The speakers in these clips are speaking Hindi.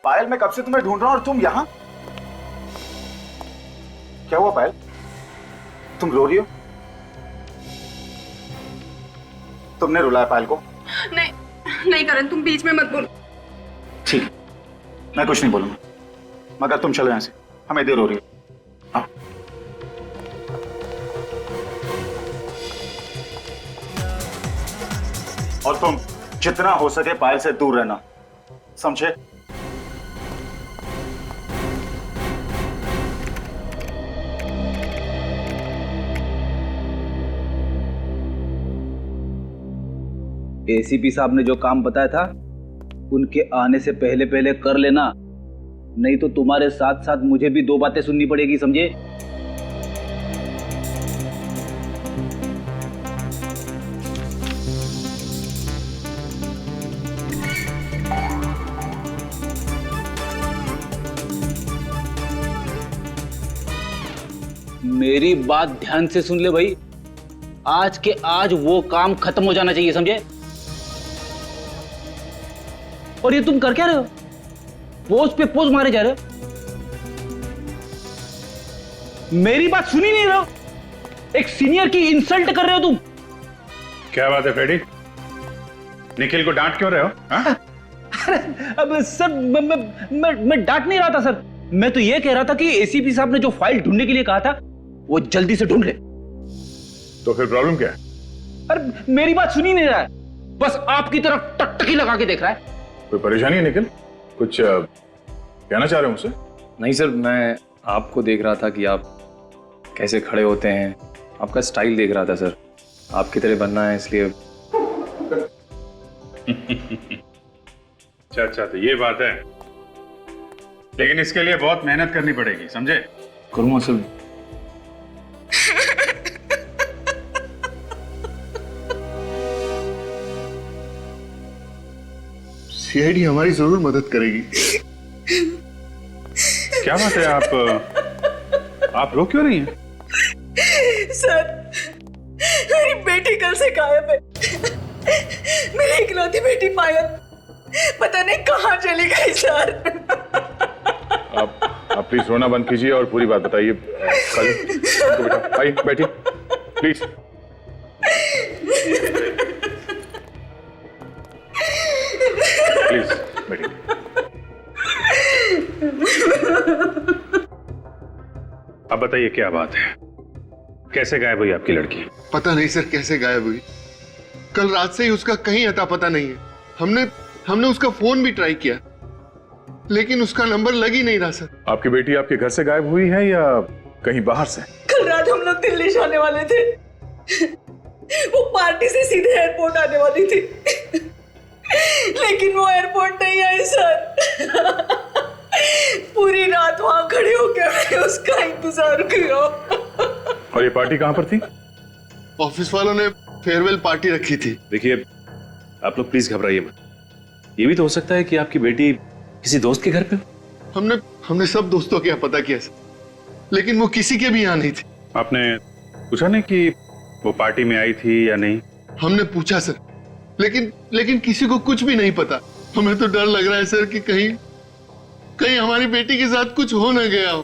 पायल, मैं कब से तुम्हें ढूंढ रहा हूं और तुम यहाँ? क्या हुआ पायल? तुम रो रही हो? तुमने रुलाया पायल को? नहीं नहीं करण, तुम बीच में मत बोलो। ठीक, मैं कुछ नहीं बोलूंगा, मगर तुम चलो यहां से, हमें देर हो रही है। हाँ। और तुम जितना हो सके पायल से दूर रहना, समझे? एसीपी साहब ने जो काम बताया था उनके आने से पहले पहले कर लेना, नहीं तो तुम्हारे साथ साथ मुझे भी दो बातें सुननी पड़ेगी, समझे? मेरी बात ध्यान से सुन ले भाई, आज के आज वो काम खत्म हो जाना चाहिए, समझे? और ये तुम कर क्या रहे हो? पोज पे पोज मारे जा रहे हो, मेरी बात सुनी नहीं रहे हो, एक सीनियर की इंसल्ट कर रहे हो तुम। क्या बात है फ्रेडी, निखिल को डांट क्यों रहे हो? अरे अब सर मैं डांट नहीं रहा था सर, मैं तो ये कह रहा था कि एसीपी साहब ने जो फाइल ढूंढने के लिए कहा था वो जल्दी से ढूंढ ले। तो फिर प्रॉब्लम क्या है? अरे मेरी बात सुनी नहीं रहा है, बस आपकी तरफ टकटकी लगा के देख रहा है। कोई परेशानी है निखिल? कुछ कहना चाह रहे हो मुझसे? नहीं सर, मैं आपको देख रहा था कि आप कैसे खड़े होते हैं, आपका स्टाइल देख रहा था सर, आपकी तरह बनना है इसलिए। अच्छा, तो ये बात है, लेकिन इसके लिए बहुत मेहनत करनी पड़ेगी, समझे? करूँगा सर। सीआईडी हमारी जरूर मदद करेगी। क्या बात है, आप रो क्यों रही हैं? सर, मेरी बेटी कल से गायब है। मेरी इकलौती बेटी पायल पता नहीं कहाँ चली गई सर। आप प्लीज रोना बंद कीजिए और पूरी बात बताइए। बेटा आइए, बैठिए प्लीज। प्लीज बैठिए। अब बताइए क्या बात है, कैसे गायब हुई आपकी लड़की? पता नहीं सर कैसे गायब हुई, कल रात से ही उसका कहीं अता पता नहीं है। हमने उसका फोन भी ट्राई किया लेकिन उसका नंबर लग ही नहीं रहा सर। आपकी बेटी आपके घर से गायब हुई है या कहीं बाहर से? कल रात हम लोग दिल्ली जाने वाले थे, वो पार्टी से सीधे एयरपोर्ट आने वाली थी, लेकिन वो एयरपोर्ट नहीं आई सर। पूरी रात वहां खड़े होकर मैंने उसका इंतजार किया। और ये पार्टी कहां पर थी? ऑफिस वालों ने फेयरवेल पार्टी रखी थी। देखिए आप लोग प्लीज घबराइए मत, ये भी तो हो सकता है कि आपकी बेटी किसी दोस्त के घर पे हो। हमने सब दोस्तों के यहाँ पता किया सर, लेकिन वो किसी के भी यहाँ नहीं थी। आपने पूछा नहीं कि वो पार्टी में आई थी या नहीं? हमने पूछा सर, लेकिन किसी को कुछ भी नहीं पता। हमें तो डर लग रहा है सर कि कहीं हमारी बेटी के साथ कुछ हो न गया हो।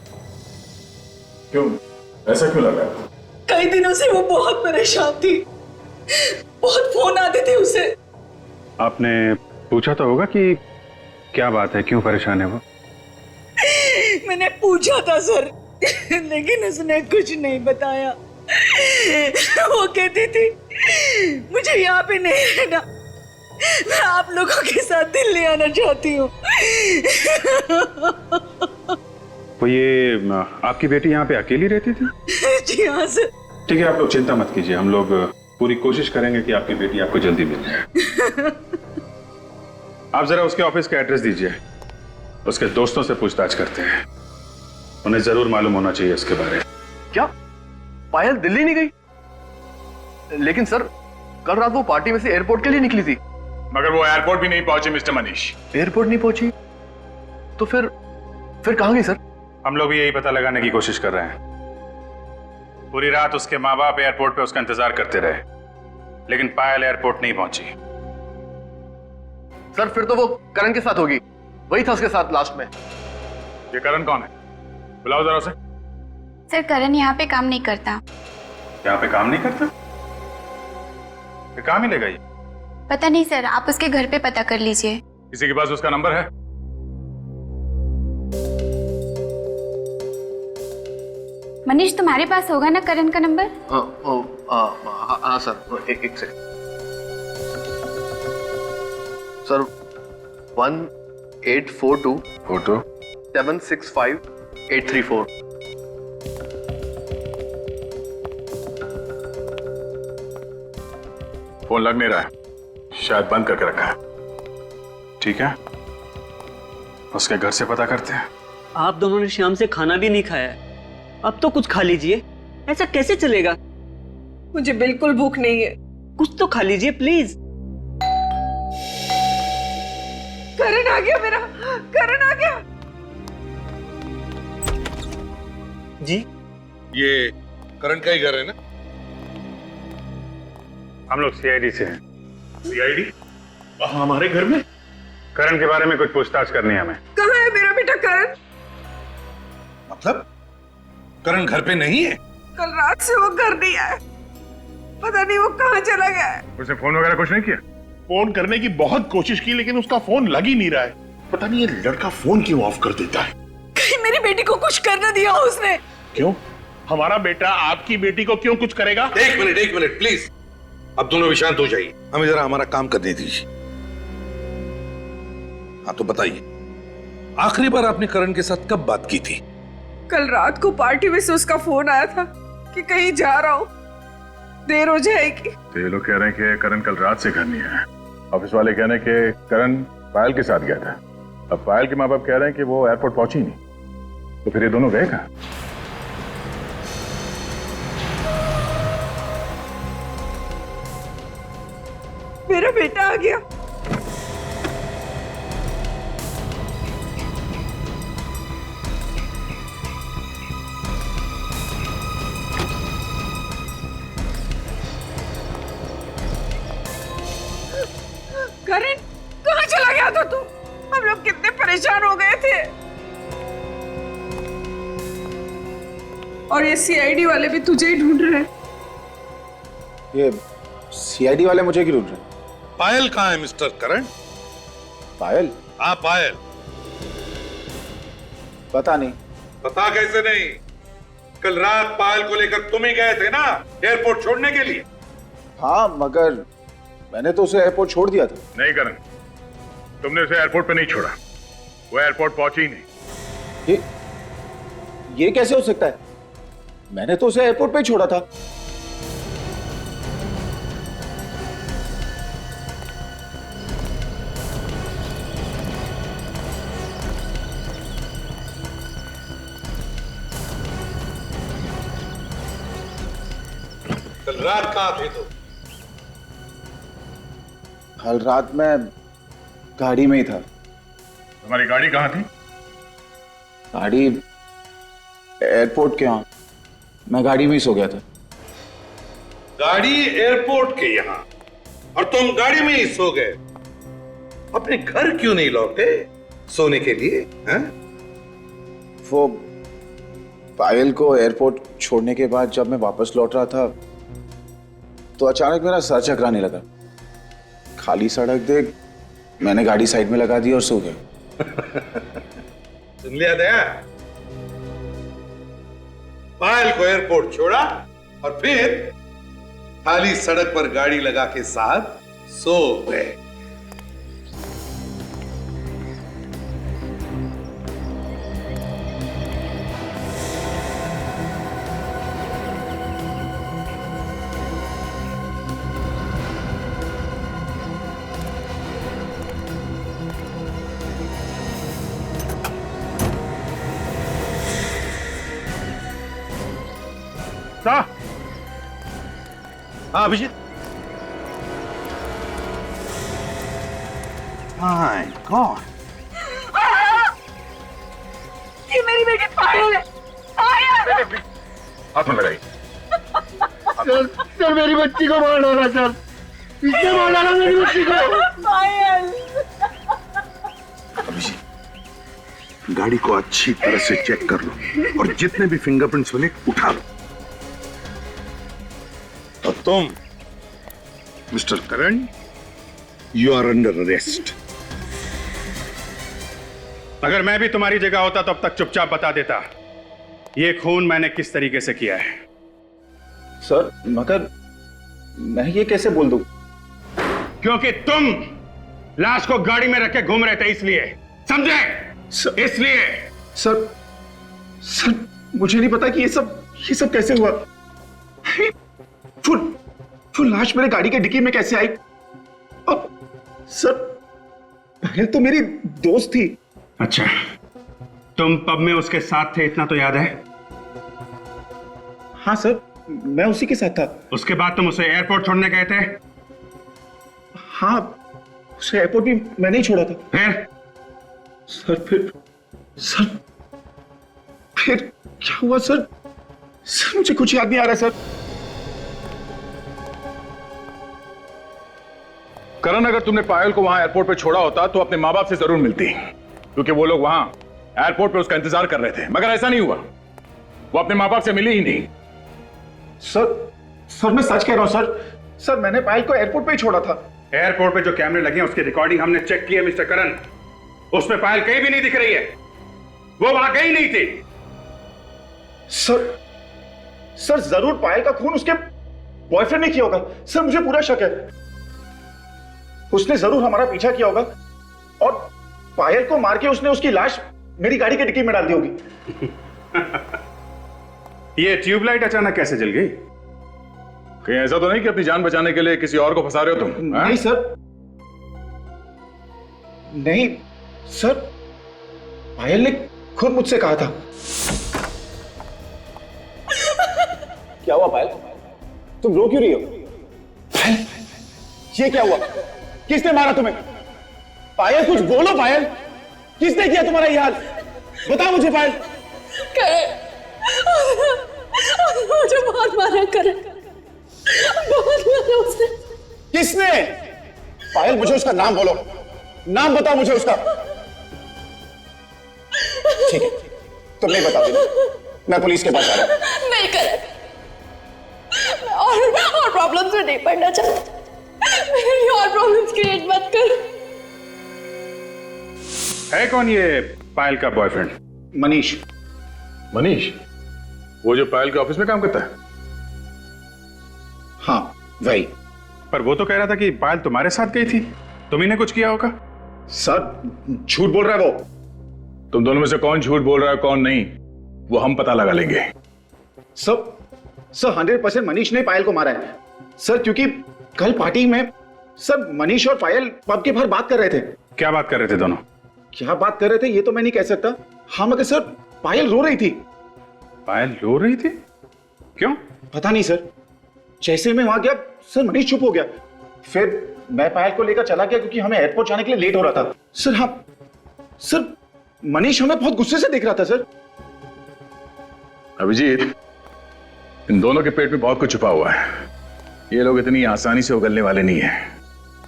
क्यों, ऐसा क्यों लग रहा है? कई दिनों से वो बहुत परेशान थी, बहुत फोन आते थे उसे। आपने पूछा तो होगा कि क्या बात है, क्यों परेशान है वो? मैंने पूछा था सर, लेकिन उसने कुछ नहीं बताया। वो कहती थी मुझे यहाँ पे नहीं रहना, मैं आप लोगों के साथ दिल्ली आना चाहती हूँ। तो ये आपकी बेटी यहाँ पे अकेली रहती थी? जी हाँ सर। ठीक है, आप लोग चिंता मत कीजिए, हम लोग पूरी कोशिश करेंगे कि आपकी बेटी आपको जल्दी मिल जाए। आप जरा उसके ऑफिस का एड्रेस दीजिए, उसके दोस्तों से पूछताछ करते हैं, उन्हें जरूर मालूम होना चाहिए इसके बारे में। क्या पायल दिल्ली नहीं गई? लेकिन सर कल रात वो पार्टी में से एयरपोर्ट के लिए निकली थी। मगर वो एयरपोर्ट भी नहीं पहुंची मिस्टर मनीष। एयरपोर्ट नहीं पहुंची तो फिर कहां गई सर? हम लोग भी यही पता लगाने की कोशिश कर रहे हैं। पूरी रात उसके माँ बाप एयरपोर्ट पे उसका इंतजार करते रहे, लेकिन पायल एयरपोर्ट नहीं पहुंची। सर फिर तो वो करण के साथ होगी। वही था उसके साथ लास्ट में। ये करण कौन है? बुलाओ जरा उसे। सर करण यहाँ पे काम नहीं करता। यहाँ पे काम नहीं करता? ये काम ही लेगा ये? पता नहीं सर, आप उसके घर पे पता कर लीजिए। किसी के पास उसका नंबर है? मनीष तुम्हारे पास होगा ना करण का नंबर? हाँ सर, एक सेकंड सर। 1842 फोटो 765 834। फोन लग नहीं रहा है, शायद बंद करके रखा है। ठीक है, उसके घर से पता करते हैं। आप दोनों ने शाम से खाना भी नहीं खाया है, अब तो कुछ खा लीजिए। ऐसा कैसे चलेगा? मुझे बिल्कुल भूख नहीं है। कुछ तो खा लीजिए प्लीज। करण आ गया मेरा, करण आ गया। जी ये करण का ही घर है ना? हम लोग सीआईडी से हैं। सीआईडी? हमारे घर में? करण के बारे में कुछ पूछताछ करनी है हमें। कहाँ है मेरा बेटा करण? मतलब करण घर पे नहीं है? कल रात से वो घर नहीं आया, पता नहीं वो कहाँ चला गया है। उसने फोन वगैरह कुछ नहीं किया? फोन करने की बहुत कोशिश की लेकिन उसका फोन लग ही नहीं रहा है। पता नहीं ये लड़का फोन क्यों ऑफ कर देता है। कहीं मेरी बेटी को कुछ कर न दिया हो उसने। क्यों? हमारा बेटा आपकी बेटी को क्यों कुछ करेगा? एक मिनट प्लीज, अब दोनों भी शांत हो जाइए, हमें जरा हमारा काम करने दीजिए। हाँ तो बताइए, आखिरी बार आपने करण के साथ कब बात की थी? कल रात को पार्टी में से उसका फोन आया था कि कहीं जा रहा हूँ, देर हो जाएगी। तो ये लोग कह रहे हैं कि करण कल रात से घर नहीं आया। ऑफिस वाले कह रहे हैं कि करण पायल के साथ गया था। अब पायल के माँ बाप कह रहे हैं कि वो एयरपोर्ट पहुंची नहीं, तो फिर ये दोनों गए कहाँ? मेरा बेटा आ गया। करण, कहाँ चला गया था तू? हम लोग कितने परेशान हो गए थे। और ये सीआईडी वाले भी तुझे ही ढूंढ रहे हैं। ये सीआईडी वाले मुझे क्यों ढूंढ रहे हैं? पायल कहाँ है मिस्टर करण? पायल? हाँ पायल। पता नहीं। पता कैसे नहीं? कल रात पायल को लेकर तुम ही गए थे ना एयरपोर्ट छोड़ने के लिए? हाँ, मगर मैंने तो उसे एयरपोर्ट छोड़ दिया था। नहीं करण, तुमने उसे एयरपोर्ट पे नहीं छोड़ा, वो एयरपोर्ट पहुंची ही नहीं। ये कैसे हो सकता है? मैंने तो उसे एयरपोर्ट पे ही छोड़ा था। कल रात कहाँ थे तुम? कल रात मैं गाड़ी में ही था। तुम्हारी गाड़ी कहाँ थी? गाड़ी एयरपोर्ट के यहाँ, मैं गाड़ी में ही सो गया था। गाड़ी एयरपोर्ट के यहाँ और तुम गाड़ी में ही सो गए? अपने घर क्यों नहीं लौटे सोने के लिए? हैं? वो पायल को एयरपोर्ट छोड़ने के बाद जब मैं वापस लौट रहा था तो अचानक मेरा सर चकराने लगा। खाली सड़क देख मैंने गाड़ी साइड में लगा दी और सो गया। सुन लिया दया? पायल को एयरपोर्ट छोड़ा और फिर खाली सड़क पर गाड़ी लगा के साथ सो गए। हाँ अभिजीत। माय गॉड, ये मेरी बेटी पायल है। पायल! हाथ में लगाई। सर मेरी बच्ची को मार डाला सर, इसने मार डाला मेरी बच्ची को। पायल! अभिजीत गाड़ी को अच्छी तरह से चेक कर लो और जितने भी फिंगरप्रिंट्स मिले उठा लो। और तुम mister Karan, you are under arrest. अगर मैं भी तुम्हारी जगह होता तो अब तक चुपचाप बता देता ये खून मैंने किस तरीके से किया है। सर मगर मैं ये कैसे बोल दूं? क्योंकि तुम लाश को गाड़ी में रख के घूम रहे थे, इसलिए। समझे? इसलिए। सर मुझे नहीं पता कि ये सब कैसे हुआ। फुल लाश मेरे गाड़ी के डिक्की में कैसे आई? और सर पायल तो मेरी दोस्त थी। अच्छा, तुम पब में उसके साथ थे, इतना तो याद है? हाँ सर, मैं उसी के साथ था। उसके बाद तुम उसे एयरपोर्ट छोड़ने गए थे? हाँ, उसे एयरपोर्ट भी मैंने ही छोड़ा था। फिर क्या हुआ सर? सर मुझे कुछ याद नहीं आ रहा सर। करण, अगर तुमने पायल को वहां एयरपोर्ट पे छोड़ा होता तो अपने माँ बाप से जरूर मिलती, क्योंकि वो लोग वहां एयरपोर्ट पे उसका इंतजार कर रहे थे। मगर ऐसा नहीं हुआ, वो अपने माँ बाप से मिली ही नहीं। सर मैं सच कह रहा हूं सर मैंने पायल को एयरपोर्ट पे ही छोड़ा था। एयरपोर्ट पे जो कैमरे लगे हैं उसकी रिकॉर्डिंग हमने चेक की है मिस्टर करण, उसमें पायल कहीं भी नहीं दिख रही है, वो वहां गई नहीं थी। सर जरूर पायल का खून उसके बॉयफ्रेंड ने किया होगा। सर मुझे पूरा शक है, उसने जरूर हमारा पीछा किया होगा और पायल को मार के उसने उसकी लाश मेरी गाड़ी की डिक्की में डाल दी होगी। ये ट्यूबलाइट अचानक कैसे जल गई? कहीं ऐसा तो नहीं कि अपनी जान बचाने के लिए किसी और को फंसा रहे हो तुम? नहीं सर, नहीं सर, पायल ने खुद मुझसे कहा था। क्या हुआ पायल? तुम रो क्यों रही हो? पायल, ये क्या हुआ? किसने मारा तुम्हें? पायल कुछ बोलो पायल, किसने किया तुम्हारा ये हाल? बताओ मुझे पायल। मुझे बहुत मारा करण, बहुत मारा उसने। किसने? पायल मुझे उसका नाम बोलो, नाम बताओ मुझे उसका। ठीक है, तुम नहीं बताओगे ना? मैं पुलिस के पास आ रहा हूं। नहीं करण, मैं और प्रॉब्लम्स में नहीं पड़ना चाहता। मेरी और प्रॉब्लम्स क्रिएट मत कर। है कौन ये पायल का बॉयफ्रेंड? मनीष। मनीष? वो जो पायल के ऑफिस में काम करता है? हाँ वही। पर वो तो कह रहा था कि पायल तुम्हारे साथ गई थी, तुम्ही ने कुछ किया होगा। सर झूठ बोल रहा है वो। तुम दोनों में से कौन झूठ बोल रहा है कौन नहीं, वो हम पता लगा लेंगे। सर 100% मनीष ने पायल को मारा है सर, क्योंकि कल पार्टी में सर मनीष और पायल पब के बाहर बात कर रहे थे। क्या बात कर रहे थे दोनों? क्या बात कर रहे थे ये तो मैं नहीं कह सकता। हाँ मगर सर पायल रो रही थी। पायल रो रही थी? क्यों? पता नहीं सर, जैसे मैं वहां गया सर मनीष चुप हो गया। फिर मैं पायल को लेकर चला गया क्योंकि हमें एयरपोर्ट जाने के लिए लेट हो रहा था। सर हाँ सर, मनीष हमें बहुत गुस्से से देख रहा था सर। अभिजीत, इन दोनों के पेट में बहुत कुछ छुपा हुआ है। ये लोग इतनी आसानी से उगलने वाले नहीं है,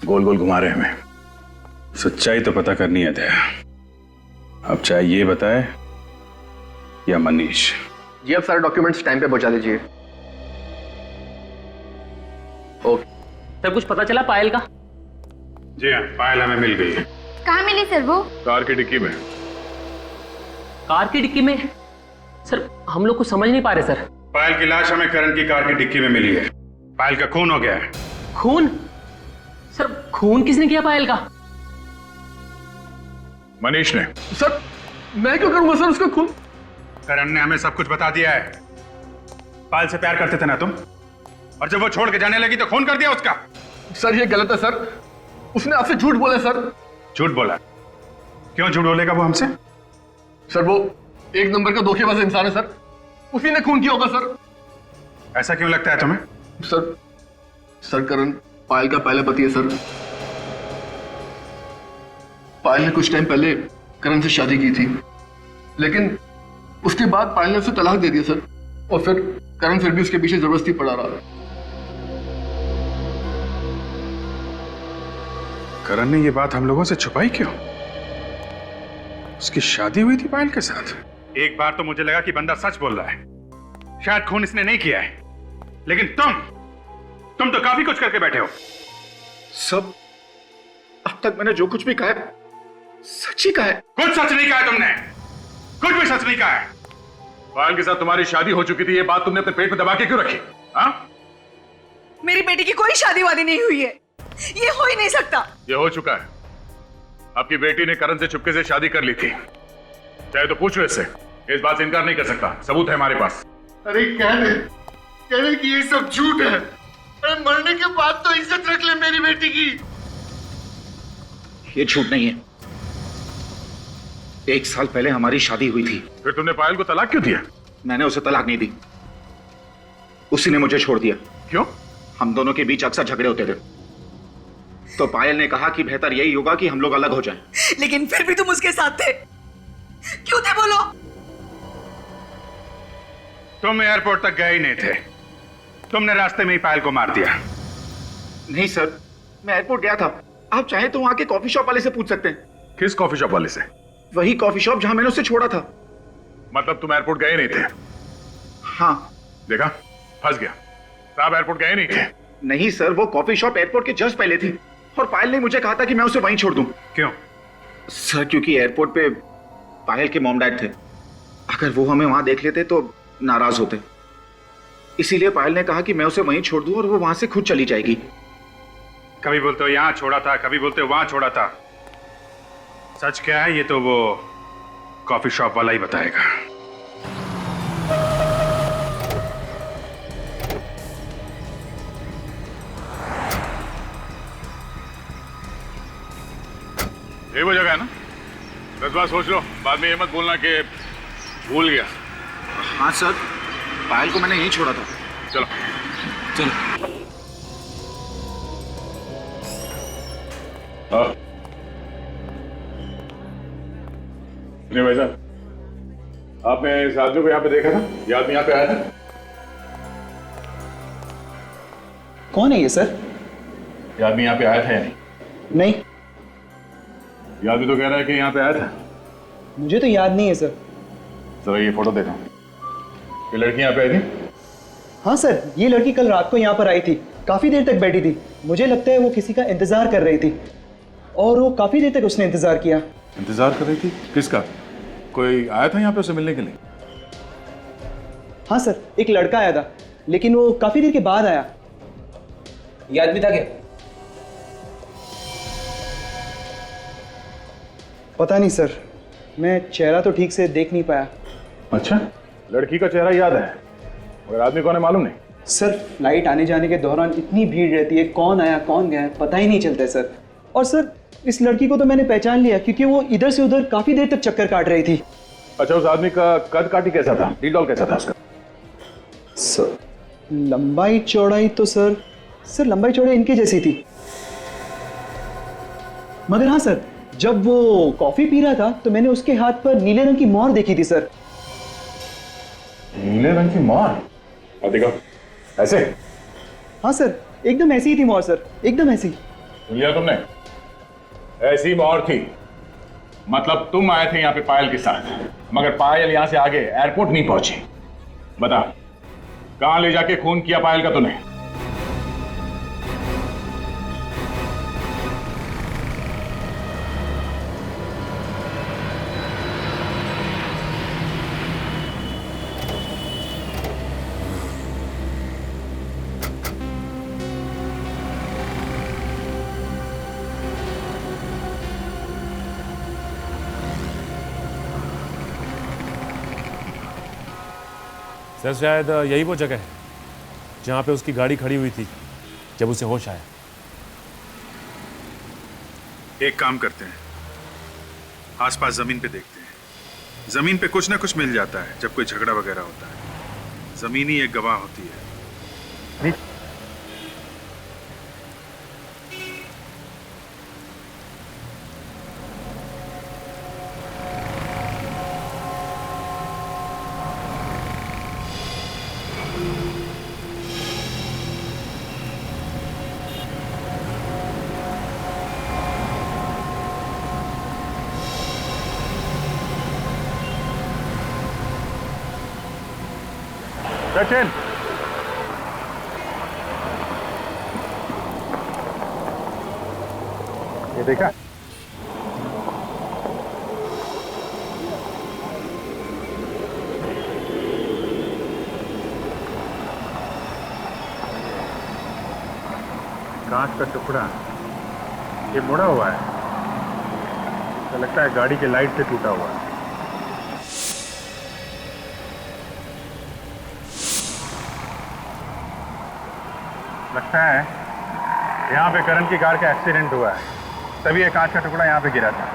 गोल गोल घुमा रहे हैं हमें। सच्चाई तो पता करनी है दया, अब चाहे ये बताए या मनीष। जी आप सारे डॉक्यूमेंट्स टाइम पे पहुंचा दीजिए। ओके सर, कुछ पता चला पायल का? जी हाँ, पायल हमें मिल गई है। कहाँ मिली सर वो? कार की डिक्की में। कार की डिक्की में? सर हम लोग कुछ समझ नहीं पा रहे सर। पायल की लाश हमें करण की कार की डिक्की में मिली है। पायल का खून हो गया है। खून? सर खून किसने किया पायल का? मनीष ने। सर मैं क्यों करूंगा सर उसका खून? करण ने हमें सब कुछ बता दिया है। पायल से प्यार करते थे ना तुम, और जब वो छोड़ के जाने लगी तो खून कर दिया उसका। सर ये गलत है सर, उसने आपसे झूठ बोला सर। झूठ बोला? क्यों झूठ बोलेगा वो हमसे? सर वो एक नंबर का धोखेबाज इंसान है सर, उसी ने खून किया होगा सर। ऐसा क्यों लगता है तुम्हें? सर करण पायल का पहला पति है सर। पायल ने कुछ टाइम पहले करण से शादी की थी, लेकिन उसके बाद पायल ने उसे तलाक दे दिया सर, और फिर करण फिर भी उसके पीछे जबरदस्ती पड़ा रहा। करण ने ये बात हम लोगों से छुपाई क्यों? उसकी शादी हुई थी पायल के साथ? एक बार तो मुझे लगा कि बंदा सच बोल रहा है, शायद खून इसने नहीं किया है, लेकिन तुम तो काफी कुछ करके बैठे हो। सब अब तक मैंने जो कुछ भी कहा है सच ही कहा है। कुछ सच नहीं कहा है तुमने, कुछ भी सच नहीं कहा है। पायल के साथ तुम्हारी शादी हो चुकी थी, ये बात तुमने अपने पेट में दबा के क्यों रखी? हाँ, मेरी बेटी की कोई शादी वादी नहीं हुई है, ये हो ही नहीं सकता। ये हो चुका है। आपकी बेटी ने करण से चुपके से शादी कर ली थी, चाहे तो पूछ लो इससे, इस बात से इनकार नहीं कर सकता, सबूत है हमारे पास। अरे कह दे कि ये सब झूठ है। अरे मरने के बाद तो इज्जत रख ले मेरी बेटी की। ये झूठ नहीं है। 1 साल पहले हमारी शादी हुई थी। फिर तुमने पायल को तलाक क्यों दिया? मैंने उसे तलाक नहीं दी, उसी ने मुझे छोड़ दिया। क्यों? हम दोनों के बीच अक्सर झगड़े होते थे, तो पायल ने कहा कि बेहतर यही होगा कि हम लोग अलग हो जाएं। लेकिन फिर भी तुम उसके साथ थे, क्यों थे बोलो? तुम एयरपोर्ट तक गए ही नहीं थे, तुमने रास्ते में ही पायल को मार दिया। नहीं सर, मैं एयरपोर्ट गया था। आप चाहे तो वहां के कॉफी शॉप वाले से पूछ सकते हैं। किस कॉफी शॉप वाले से? वही कॉफी शॉप जहां मैंने उसे छोड़ा था। मतलब तुम एयरपोर्ट गए नहीं थे? हाँ। देखा, फंस गया। साहब एयरपोर्ट गए नहीं थे? नहीं सर, वो कॉफी शॉप एयरपोर्ट के जस्ट पहले थी और पायल ने मुझे कहा था कि मैं उसे वहीं छोड़ दूं। क्यों? सर क्योंकि एयरपोर्ट पे पायल के मॉम डैड थे, अगर वो हमें वहां देख लेते तो नाराज होते, इसीलिए पायल ने कहा कि मैं उसे वहीं छोड़ दूं और वो वहां से खुद चली जाएगी। कभी बोलते हो यहां छोड़ा था, कभी बोलते हो वहां छोड़ा था। सच क्या है ये तो वो कॉफी शॉप वाला ही बताएगा। ये वो जगह है ना? 10 बार सोच लो, बाद में ये मत बोलना कि भूल गया। हाँ सर, पायल को मैंने यहीं छोड़ा था। चलो चलो। हाँ नहीं भाई साहब, आपने इस आदमी को यहाँ पे देखा था? ये आदमी यहाँ पे आया था? कौन है ये सर? ये आदमी यहाँ पे आया था या नहीं? नहीं, ये आदमी तो कह रहा है कि यहाँ पे आया था। मुझे तो याद नहीं है सर। जरा ये फोटो देखो, ये लड़की यहाँ पे आई थी? हाँ सर, ये लड़की कल रात को यहाँ पर आई थी, काफी देर तक बैठी थी। मुझे लगता है वो किसी का इंतजार कर रही थी और वो काफी देर तक उसने इंतजार किया। इंतजार कर रही थी? किसका? कोई आया था यहाँ पे उसे मिलने के लिए? हाँ सर, एक लड़का आया था, लेकिन वो काफी देर के बाद आया। ये आदमी था क्या? पता नहीं सर, मैं चेहरा तो ठीक से देख नहीं पाया। अच्छा, लड़की का चेहरा याद है मगर आदमी कौन है मालूम नहीं? सर फ्लाइट आने जाने के दौरान इतनी भीड़ रहती है, कौन आया कौन गया पता ही नहीं चलता है सर। और सर इस लड़की को तो मैंने पहचान लिया क्योंकि वो इधर से उधर काफी देर तक चक्कर काट रही थी। अच्छा, उस आदमी का कद काठी कैसा था? डील डॉल कैसा था उसका? सर लंबाई चौड़ाई तो सर लंबाई चौड़ाई इनकी जैसी थी, मगर हाँ सर, जब वो कॉफी पी रहा था तो मैंने उसके हाथ पर नीले रंग की मोहर देखी थी सर। नीले रंग की मोहर? देखो ऐसे? हाँ सर, एकदम ऐसी ही थी मोहर सर, एकदम ऐसी। सुन लिया तुमने? ऐसी मोहर थी, मतलब तुम आए थे यहाँ पे पायल के साथ, मगर पायल यहाँ से आगे एयरपोर्ट नहीं पहुंची। बता, कहां ले जाके खून किया पायल का तूने? सर शायद यही वो जगह है जहाँ पे उसकी गाड़ी खड़ी हुई थी जब उसे होश आया। एक काम करते हैं, आसपास जमीन पे देखते हैं, जमीन पे कुछ ना कुछ मिल जाता है जब कोई झगड़ा वगैरह होता है। जमीन ही एक गवाह होती है। सचिन, ये देखा? कांच का टुकड़ा ये मुड़ा हुआ है, तो लगता है गाड़ी के लाइट से टूटा हुआ है। लगता है यहाँ पे करण की कार का एक्सीडेंट हुआ है, तभी ये कांच का टुकड़ा यहाँ पे गिरा था।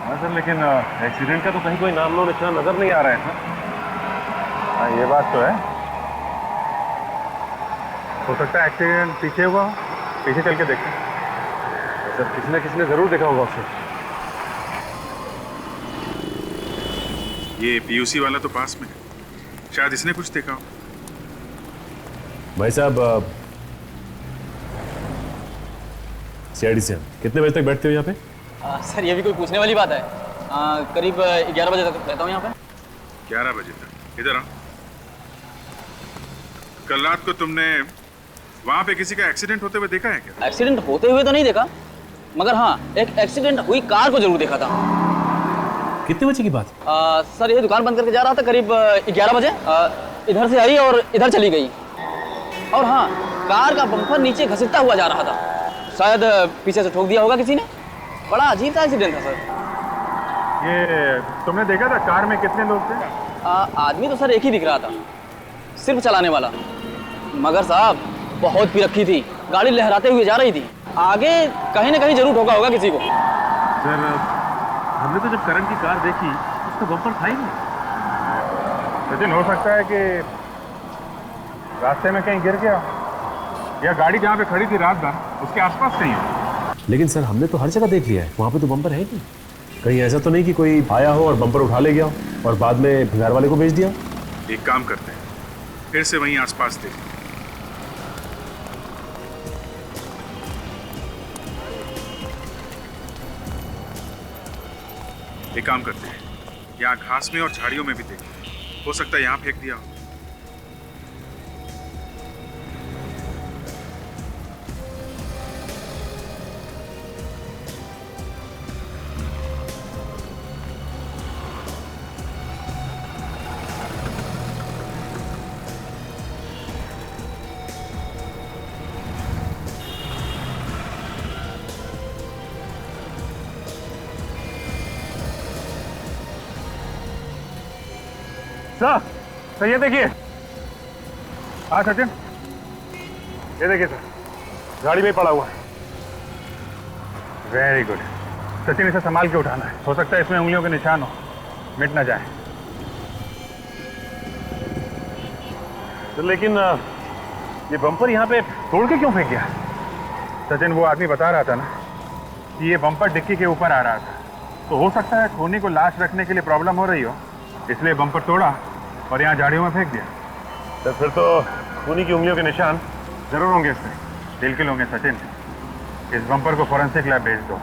हाँ सर, लेकिन एक्सीडेंट का तो कहीं कोई नाम लो निशान नजर नहीं आ रहा है सर। हाँ, ये बात तो है। हो सकता है एक्सीडेंट पीछे हुआ हो, पीछे चल के देखते हैं। सर किसी ने जरूर देखा होगा उसे। ये पीयूसी वाला तो पास में है, शायद इसने कुछ देखा हो। भाई साहब, सीआईडी से कितने बजे तक बैठते हो यहाँ पे? सर ये भी कोई पूछने वाली बात है। करीब 11 बजे तक रहता हूँ यहाँ पे। 11 बजे तक? इधर आओ। कल रात को तुमने वहां पे किसी का एक्सीडेंट होते हुए देखा है क्या? एक्सीडेंट होते हुए तो नहीं देखा, मगर हाँ एक एक्सीडेंट हुई कार को जरूर देखा था। कितने बजे की बात? सर ये दुकान बंद करके जा रहा था करीब 11 बजे। इधर से आई और इधर चली गई। और हाँ, कार का बम्पर नीचे घसीटता हुआ जा रहा था, शायद पीछे से ठोक दिया होगा किसी ने। बड़ा अजीब सा एक्सीडेंट था सर। ये तुमने देखा था कार में कितने लोग थे? आदमी तो सर एक ही दिख रहा था, सिर्फ चलाने वाला। मगर साहब बहुत पी रखी थी, गाड़ी लहराते हुए जा रही थी। आगे कहीं ना कहीं जरूर ठोका होगा किसी को। सर हमने तो जब करण की कार देखी उसका बम्पर था ही नहीं। सचिन, हो सकता है कि रास्ते में कहीं गिर गया, या गाड़ी जहाँ पे खड़ी थी रात भर उसके आसपास कहीं हो। लेकिन सर हमने तो हर जगह देख लिया है, वहाँ पे तो बम्पर है नहीं। कहीं ऐसा तो नहीं कि कोई आया हो और बम्पर उठा ले गया और बाद में भंगार वाले को भेज दिया? एक काम करते हैं, फिर से वहीं आसपास देख। एक काम करते हैं, यहाँ घास में और झाड़ियों में भी देखें, हो सकता है यहाँ फेंक दिया हो। सर ये देखिए। हाँ सचिन, ये देखिए सर, गाड़ी में पड़ा हुआ है। वेरी गुड सचिन, इसे संभाल के उठाना है, हो सकता है इसमें उंगलियों के निशान हो, मिट ना जाए। तो लेकिन ये बम्पर यहाँ पे तोड़ के क्यों फेंक गया? सचिन, वो आदमी बता रहा था ना कि ये बम्पर डिक्की के ऊपर आ रहा था, तो हो सकता है खूनी को लाश रखने के लिए प्रॉब्लम हो रही हो, इसलिए बम्पर तोड़ा और यहाँ झाड़ियों में फेंक दिया। तो फिर तो खूनी की उंगलियों के निशान जरूर होंगे इसमें, बिल्कुल होंगे सचिन। इस बम्पर को फॉरेंसिक लैब भेज दो,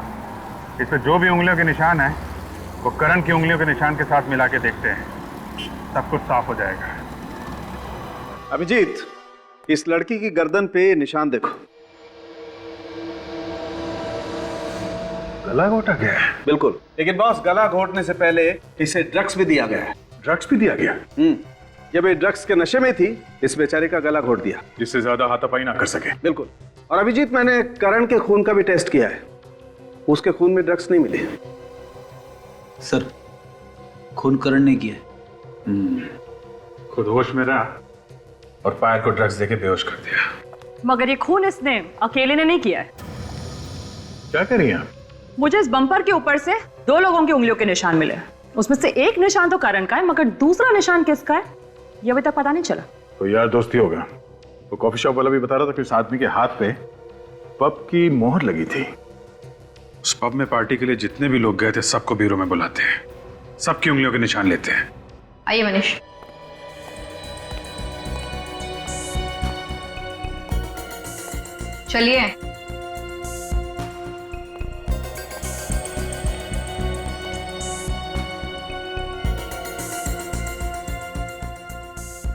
इस पर जो भी उंगलियों के निशान हैं वो करण की उंगलियों के निशान के साथ मिला के देखते हैं, सब कुछ साफ हो जाएगा। अभिजीत, इस लड़की की गर्दन पे निशान देखो। गला घोटा गया है? बिल्कुल, लेकिन बॉस गला घोटने से पहले इसे ड्रग्स भी दिया गया है। ड्रग्स भी दिया गया? जब ये ड्रग्स के नशे में थी, इस बेचारे का गला घोट दिया, जिससे ज्यादा हाथापाई ना कर सके। बिल्कुल। और अभिजीत, मैंने करण के खून का भी टेस्ट किया है, उसके खून में ड्रग्स नहीं मिले। सर खून करण ने किया। खुद होश में रहा और पायल को ड्रग्स देके बेहोश कर दिया। मगर ये खून इसने अकेले ने नहीं किया है। क्या कर रही हैं आप? मुझे इस बम्पर के ऊपर से 2 लोगों की उंगलियों के निशान मिले, उसमें से एक निशान तो करण का है, मगर दूसरा निशान किसका है ये अभी तक पता नहीं चला। तो यार दोस्ती होगा। वो कॉफी शॉप वाला भी बता रहा था कि उस आदमी के हाथ पे पब की मोहर लगी थी। उस पब में पार्टी के लिए जितने भी लोग गए थे सबको ब्यूरो में बुलाते हैं, सबकी उंगलियों के निशान लेते हैं। आइए मनीष। चलिए।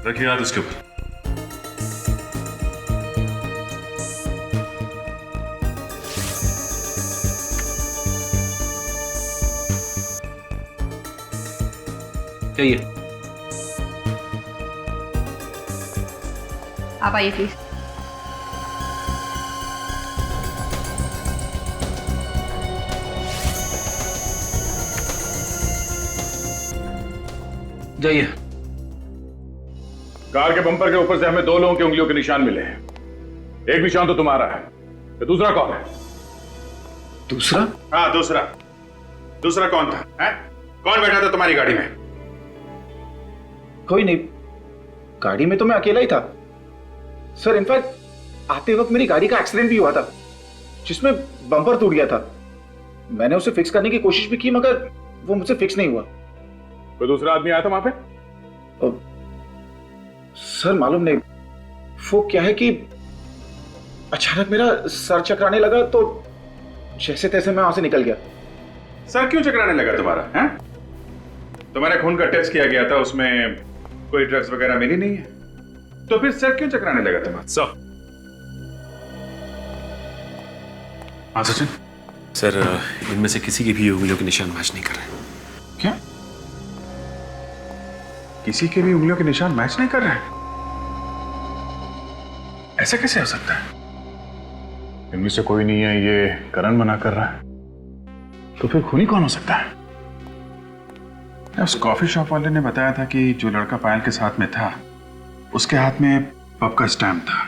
रखिए हाथ उसके ऊपर। चाहिए। आप आइए प्लीज। जाइए। कार के बम्पर के ऊपर से हमें 2 लोगों की उंगलियों के निशान मिले हैं। एक निशान तो तुम्हारा है, तो दूसरा कौन है? दूसरा? हाँ दूसरा। दूसरा कौन था? है? कौन बैठा था तुम्हारी गाड़ी में? कोई नहीं, गाड़ी में तो मैं अकेला ही था सर। इनफैक्ट आते वक्त मेरी गाड़ी का एक्सीडेंट भी हुआ था जिसमें बम्पर टूट गया था। मैंने उसे फिक्स करने की कोशिश भी की मगर वो मुझसे फिक्स नहीं हुआ। कोई दूसरा आदमी आया था वहां पे? सर मालूम नहीं, वो क्या है कि अचानक मेरा सर चकराने लगा तो जैसे तैसे मैं वहां से निकल गया। सर क्यों चकराने लगा तुम्हारा? हैं? तुम्हारे खून का टेस्ट किया गया था, उसमें कोई ड्रग्स वगैरह मिली नहीं है, तो फिर सर क्यों चकराने लगा तुम्हारा? सर। हाँ सचिन। सर इनमें से किसी की भी उंगलियों के निशान मैच नहीं कर रहे। क्या? किसी के भी उंगलियों के निशान मैच नहीं कर रहे हैं? ऐसे कैसे हो सकता है? इनमें से कोई नहीं है, ये करण मना कर रहा है, तो फिर खूनी कौन हो सकता है? उस कॉफी शॉप वाले ने बताया था कि जो लड़का पायल के साथ में था उसके हाथ में पब का स्टैम्प था,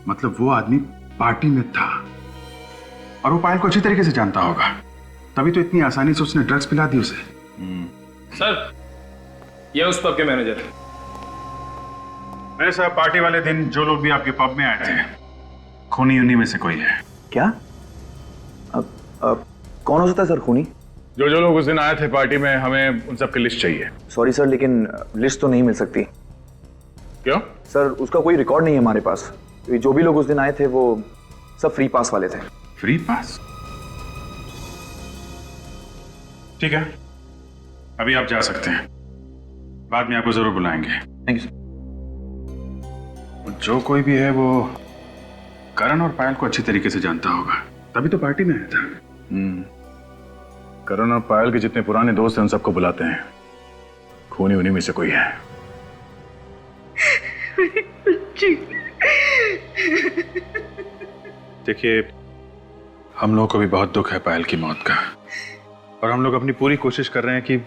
मतलब वो आदमी पार्टी में था और वो पायल को अच्छी तरीके से जानता होगा, तभी तो इतनी आसानी से उसने ड्रग्स पिला दी उसे। सर ये उस पब के मैनेजर है। मेरे साहब पार्टी वाले दिन जो लोग भी आपके पब में आए थे खूनी उन्हीं में से कोई है। क्या? कौन हो सकता है सर खूनी? जो लोग उस दिन आए थे पार्टी में, हमें उन सबकी लिस्ट चाहिए। सॉरी सर लेकिन लिस्ट तो नहीं मिल सकती। क्यों? सर उसका कोई रिकॉर्ड नहीं है हमारे पास। जो भी लोग उस दिन आए थे वो सब फ्री पास वाले थे। Free pass? ठीक है, अभी आप जा सकते हैं, बाद में आपको जरूर बुलाएंगे। Thank you sir. जो कोई भी है वो करण और पायल को अच्छी तरीके से जानता होगा, तभी तो पार्टी में आया था। करण और पायल के जितने पुराने दोस्त हैं उन सबको बुलाते हैं, खूनी उन्हीं में से कोई है। देखिए हम लोगों को भी बहुत दुख है पायल की मौत का, और हम लोग अपनी पूरी कोशिश कर रहे हैं कि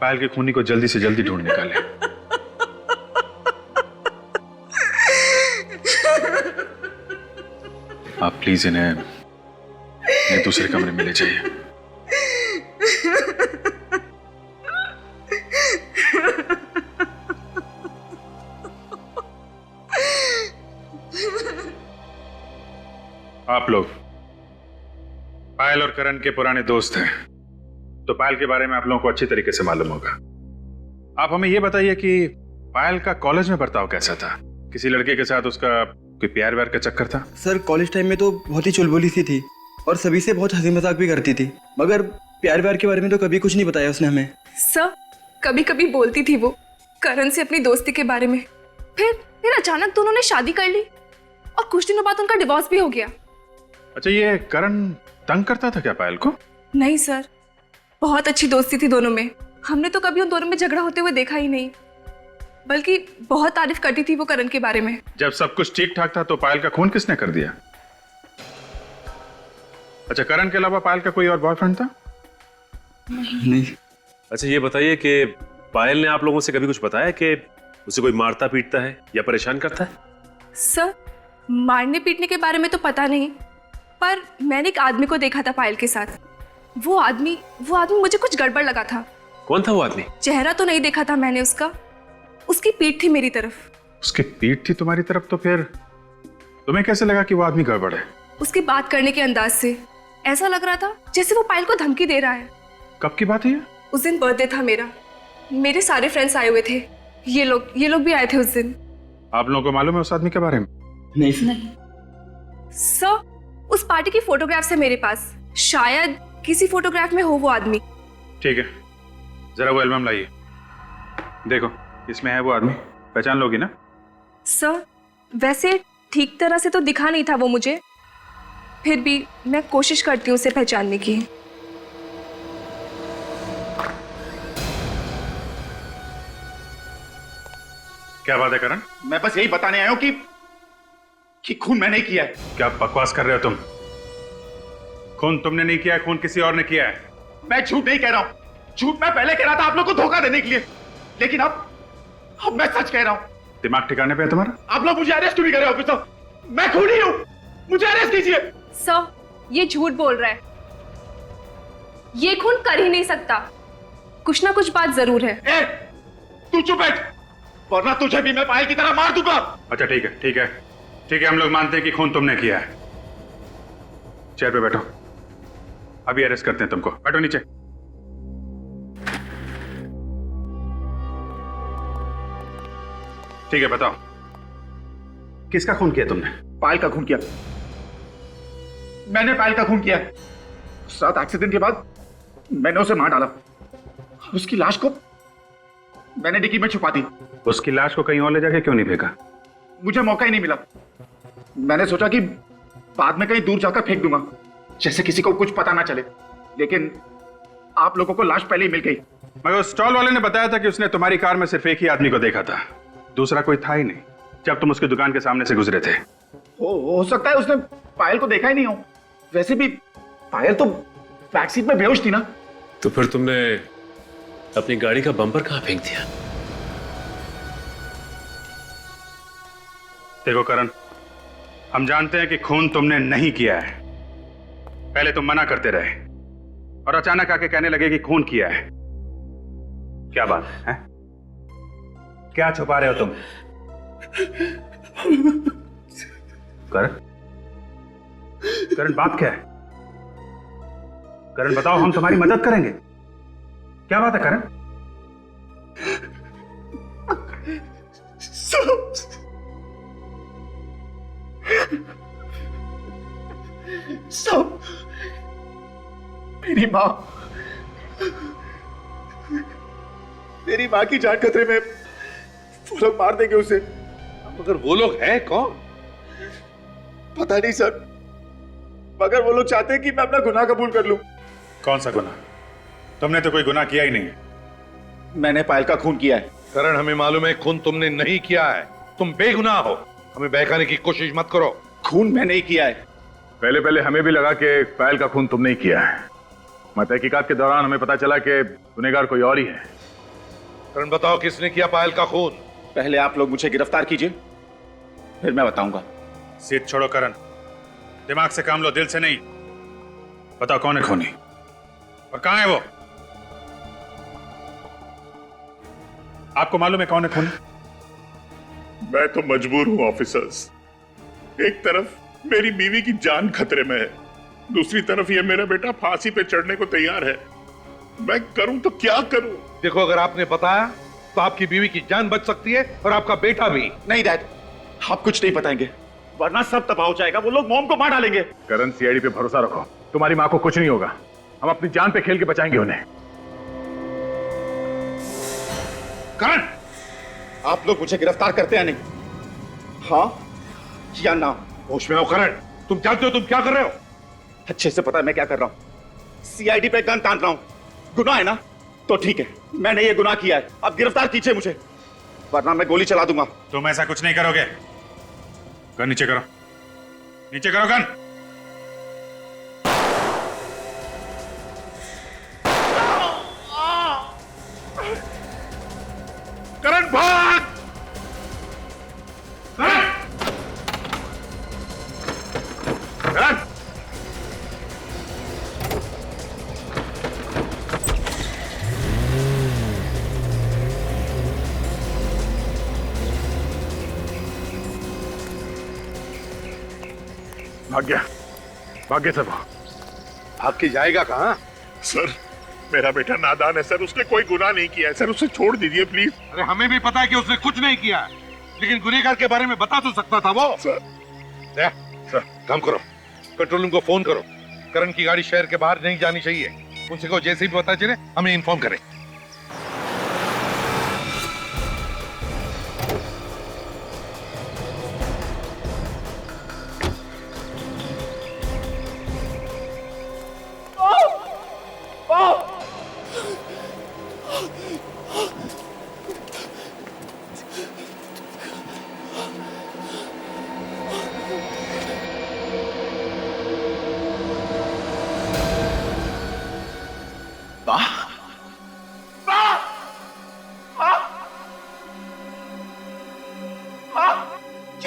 पायल के खूनी को जल्दी से जल्दी ढूंढ निकालें। आप प्लीज इन्हें दूसरे कमरे में ले जाइए। आप लोग पायल और करण के पुराने दोस्त हैं, तो पायल के बारे में आप लोगों को अच्छी तरीके से मालूम होगा। आप हमें यह बताइए कि पायल का कॉलेज में बर्ताव कैसा था? किसी लड़के के साथ उसका कोई प्यार व्यार का चक्कर था? सर कॉलेज टाइम में तो बहुत ही चुलबुली सी थी और सभी से बहुत हंसी मजाक भी करती थी, मगर प्यार व्यार के बारे में तो कभी कुछ नहीं बताया उसने हमें। सर कभी कभी बोलती थी वो करण से अपनी दोस्ती के बारे में, फिर अचानक दोनों ने शादी कर ली और कुछ दिनों बाद उनका डिवोर्स भी हो गया। अच्छा, ये करण तंग करता था क्या पायल को? नहीं सर, बहुत अच्छी दोस्ती थी दोनों में। हमने तो कभी उन दोनों में झगड़ा होते हुए देखा ही नहीं, बल्कि बहुत तारीफ करती थी वो करण के बारे में। जब सब कुछ ठीक ठाक था तो पायल का खून किसने कर दिया? अच्छा, करण के अलावा पायल का कोई और बॉयफ्रेंड था? नहीं। अच्छा ये बताइए कि पायल ने आप लोगों से कभी कुछ बताया कि उसे कोई मारता पीटता है या परेशान करता है? सर मारने पीटने के बारे में तो पता नहीं, पर मैंने एक आदमी को देखा था पायल के साथ। वो आदमी मुझे कुछ गड़बड़ लगा था। कौन था वो आदमी? चेहरा तो नहीं देखा था मैंने उसका, उसकी पीठ थी मेरी तरफ। उसकी पीठ थी तुम्हारी तरफ? तो फिर तुम्हें कैसे लगा कि वो आदमी गड़बड़ है? उसकी बात करने के अंदाज से ऐसा लग रहा था जैसे वो पायल को धमकी दे रहा है। कब की बात है ये? उस दिन बर्थडे था मेरा, मेरे सारे फ्रेंड्स आए हुए थे, ये लोग भी आए थे उस दिन। आप लोगों को मालूम है उस आदमी के बारे में? नहीं सर, उस पार्टी की फोटोग्राफ्स है मेरे पास, शायद किसी फोटोग्राफ में हो वो आदमी। ठीक है, जरा वो एल्बम लाइए, देखो इसमें है वो आदमी, पहचान लोगी ना? सर वैसे ठीक तरह से तो दिखा नहीं था वो मुझे, फिर भी मैं कोशिश करती हूँ उसे पहचानने की। क्या बात है करण? मैं बस यही बताने आया हूं कि खून मैंने ही किया है। क्या बकवास कर रहे हो तुम? खून तुमने नहीं किया है, खून किसी और ने किया है। मैं झूठ नहीं कह रहा हूं। झूठ मैं पहले कह रहा था आप लोग को धोखा देने के लिए, लेकिन अब मैं सच कह रहा हूं। दिमाग ठिकाने पे है तुम्हारा? आप लोग मुझे अरेस्ट क्यों नहीं कर रहे ऑफिसर? मैं खूनी हूं, मुझे अरेस्ट कीजिए। सर, ये झूठ बोल रहा है। ये खून कर ही नहीं सकता। कुछ ना कुछ बात जरूर है। ए, तू चुप बैठ, वरना तुझे भी मैं पायल की तरह मार दूंगा। अच्छा ठीक है, ठीक है, ठीक है, हम लोग मानते हैं कि खून तुमने किया है। चेयर पे बैठो, अभी अरेस्ट करते हैं तुमको। बैठो नीचे। ठीक है, बताओ किसका खून किया तुमने? पायल का खून किया। मैंने पायल का खून किया। उस रात एक्सीडेंट के बाद मैंने उसे मार डाला। उसकी लाश को मैंने डिक्की में छुपा दी। उसकी लाश को कहीं और ले जाके क्यों नहीं फेंका? मुझे मौका ही नहीं मिला। मैंने सोचा कि बाद में कहीं दूर जाकर फेंक दूंगा, जैसे किसी को कुछ पता ना चले, लेकिन आप लोगों को लाश पहले ही मिल गई। मगर उस स्टॉल वाले ने बताया था कि उसने तुम्हारी कार में सिर्फ एक ही आदमी को देखा था, दूसरा कोई था ही नहीं जब तुम उसकी दुकान के सामने से गुजरे थे। हो सकता है उसने पायल को देखा ही नहीं हो। वैसे भी पायल तो बैक सीट में बेहोश थी ना। तो फिर तुमने अपनी गाड़ी का बम्पर कहां फेंक दिया? देखो करण, हम जानते हैं कि खून तुमने नहीं किया है। पहले तुम मना करते रहे और अचानक आके कहने लगे कि खून किया है। क्या बात है? क्या छुपा रहे हो तुम? करण, करण बात क्या है? करण बताओ, हम तुम्हारी मदद करेंगे। क्या बात है करण? सब मेरी माँ की जान खतरे में। वो लोग मार देंगे उसे। मगर वो लोग हैं कौन? पता नहीं सर, मगर वो लोग चाहते हैं कि मैं अपना गुनाह कबूल कर लूं। कौन सा गुनाह? तुमने तो कोई गुनाह किया ही नहीं है। मैंने पायल का खून किया है। करण, हमें मालूम है खून तुमने नहीं किया है। तुम बेगुनाह हो। हमें बहकाने की कोशिश मत करो। खून मैंने ही किया है। पहले पहले हमें भी लगा कि पायल का खून तुमने ही किया है, मगर तहकीकात के दौरान हमें पता चला कि गुनहगार कोई और ही है। करण बताओ, किसने किया पायल का खून? पहले आप लोग मुझे गिरफ्तार कीजिए, फिर मैं बताऊंगा। सीट छोड़ो करण, दिमाग से काम लो, दिल से नहीं। बताओ कौन है खूनी और कहां है वो? आपको मालूम है कौन है खूनी? मैं तो मजबूर हूं ऑफिसर्स। एक तरफ मेरी बीवी की जान खतरे में है, दूसरी तरफ ये मेरा बेटा फांसी पे चढ़ने को तैयार है। मैं करूं तो क्या करूं? देखो, अगर आपने बताया तो आपकी बीवी की जान बच सकती है और आपका बेटा भी। नहीं डैड, आप कुछ नहीं बताएंगे, वरना सब तबाह हो जाएगा। वो लोग मॉम को मार डालेंगे। करण, सीआईडी पे भरोसा रखो, तुम्हारी मां को कुछ नहीं होगा। हम अपनी जान पे खेल के बचाएंगे उन्हें। करण, आप लोग मुझे गिरफ्तार करते हैं नहीं? हाँ या ना? होश में हो करण, तुम जानते हो तुम क्या कर रहे हो? अच्छे से पता है मैं क्या कर रहा हूं। सीआईडी पे गन तान रहा हूं। गुनाह है ना? तो ठीक है, मैंने ये गुनाह किया है। अब गिरफ्तार कीजिए मुझे, वरना मैं गोली चला दूंगा। तुम ऐसा कुछ नहीं करोगे। गन नीचे करो, नीचे करो गन। करण भाग! करण! भाग गया, भाग गया। सब भाग के जाएगा कहां? सर, मेरा बेटा नादान है सर, उसने कोई गुनाह नहीं किया है सर, उसे छोड़ दीजिए प्लीज। अरे हमें भी पता है कि उसने कुछ नहीं किया, लेकिन गुनहगार के बारे में बता तो सकता था वो। सर, काम करो, कंट्रोल रूम को फोन करो। करण की गाड़ी शहर के बाहर नहीं जानी चाहिए। उनसे को जैसे भी पता चले हमें इन्फॉर्म करें।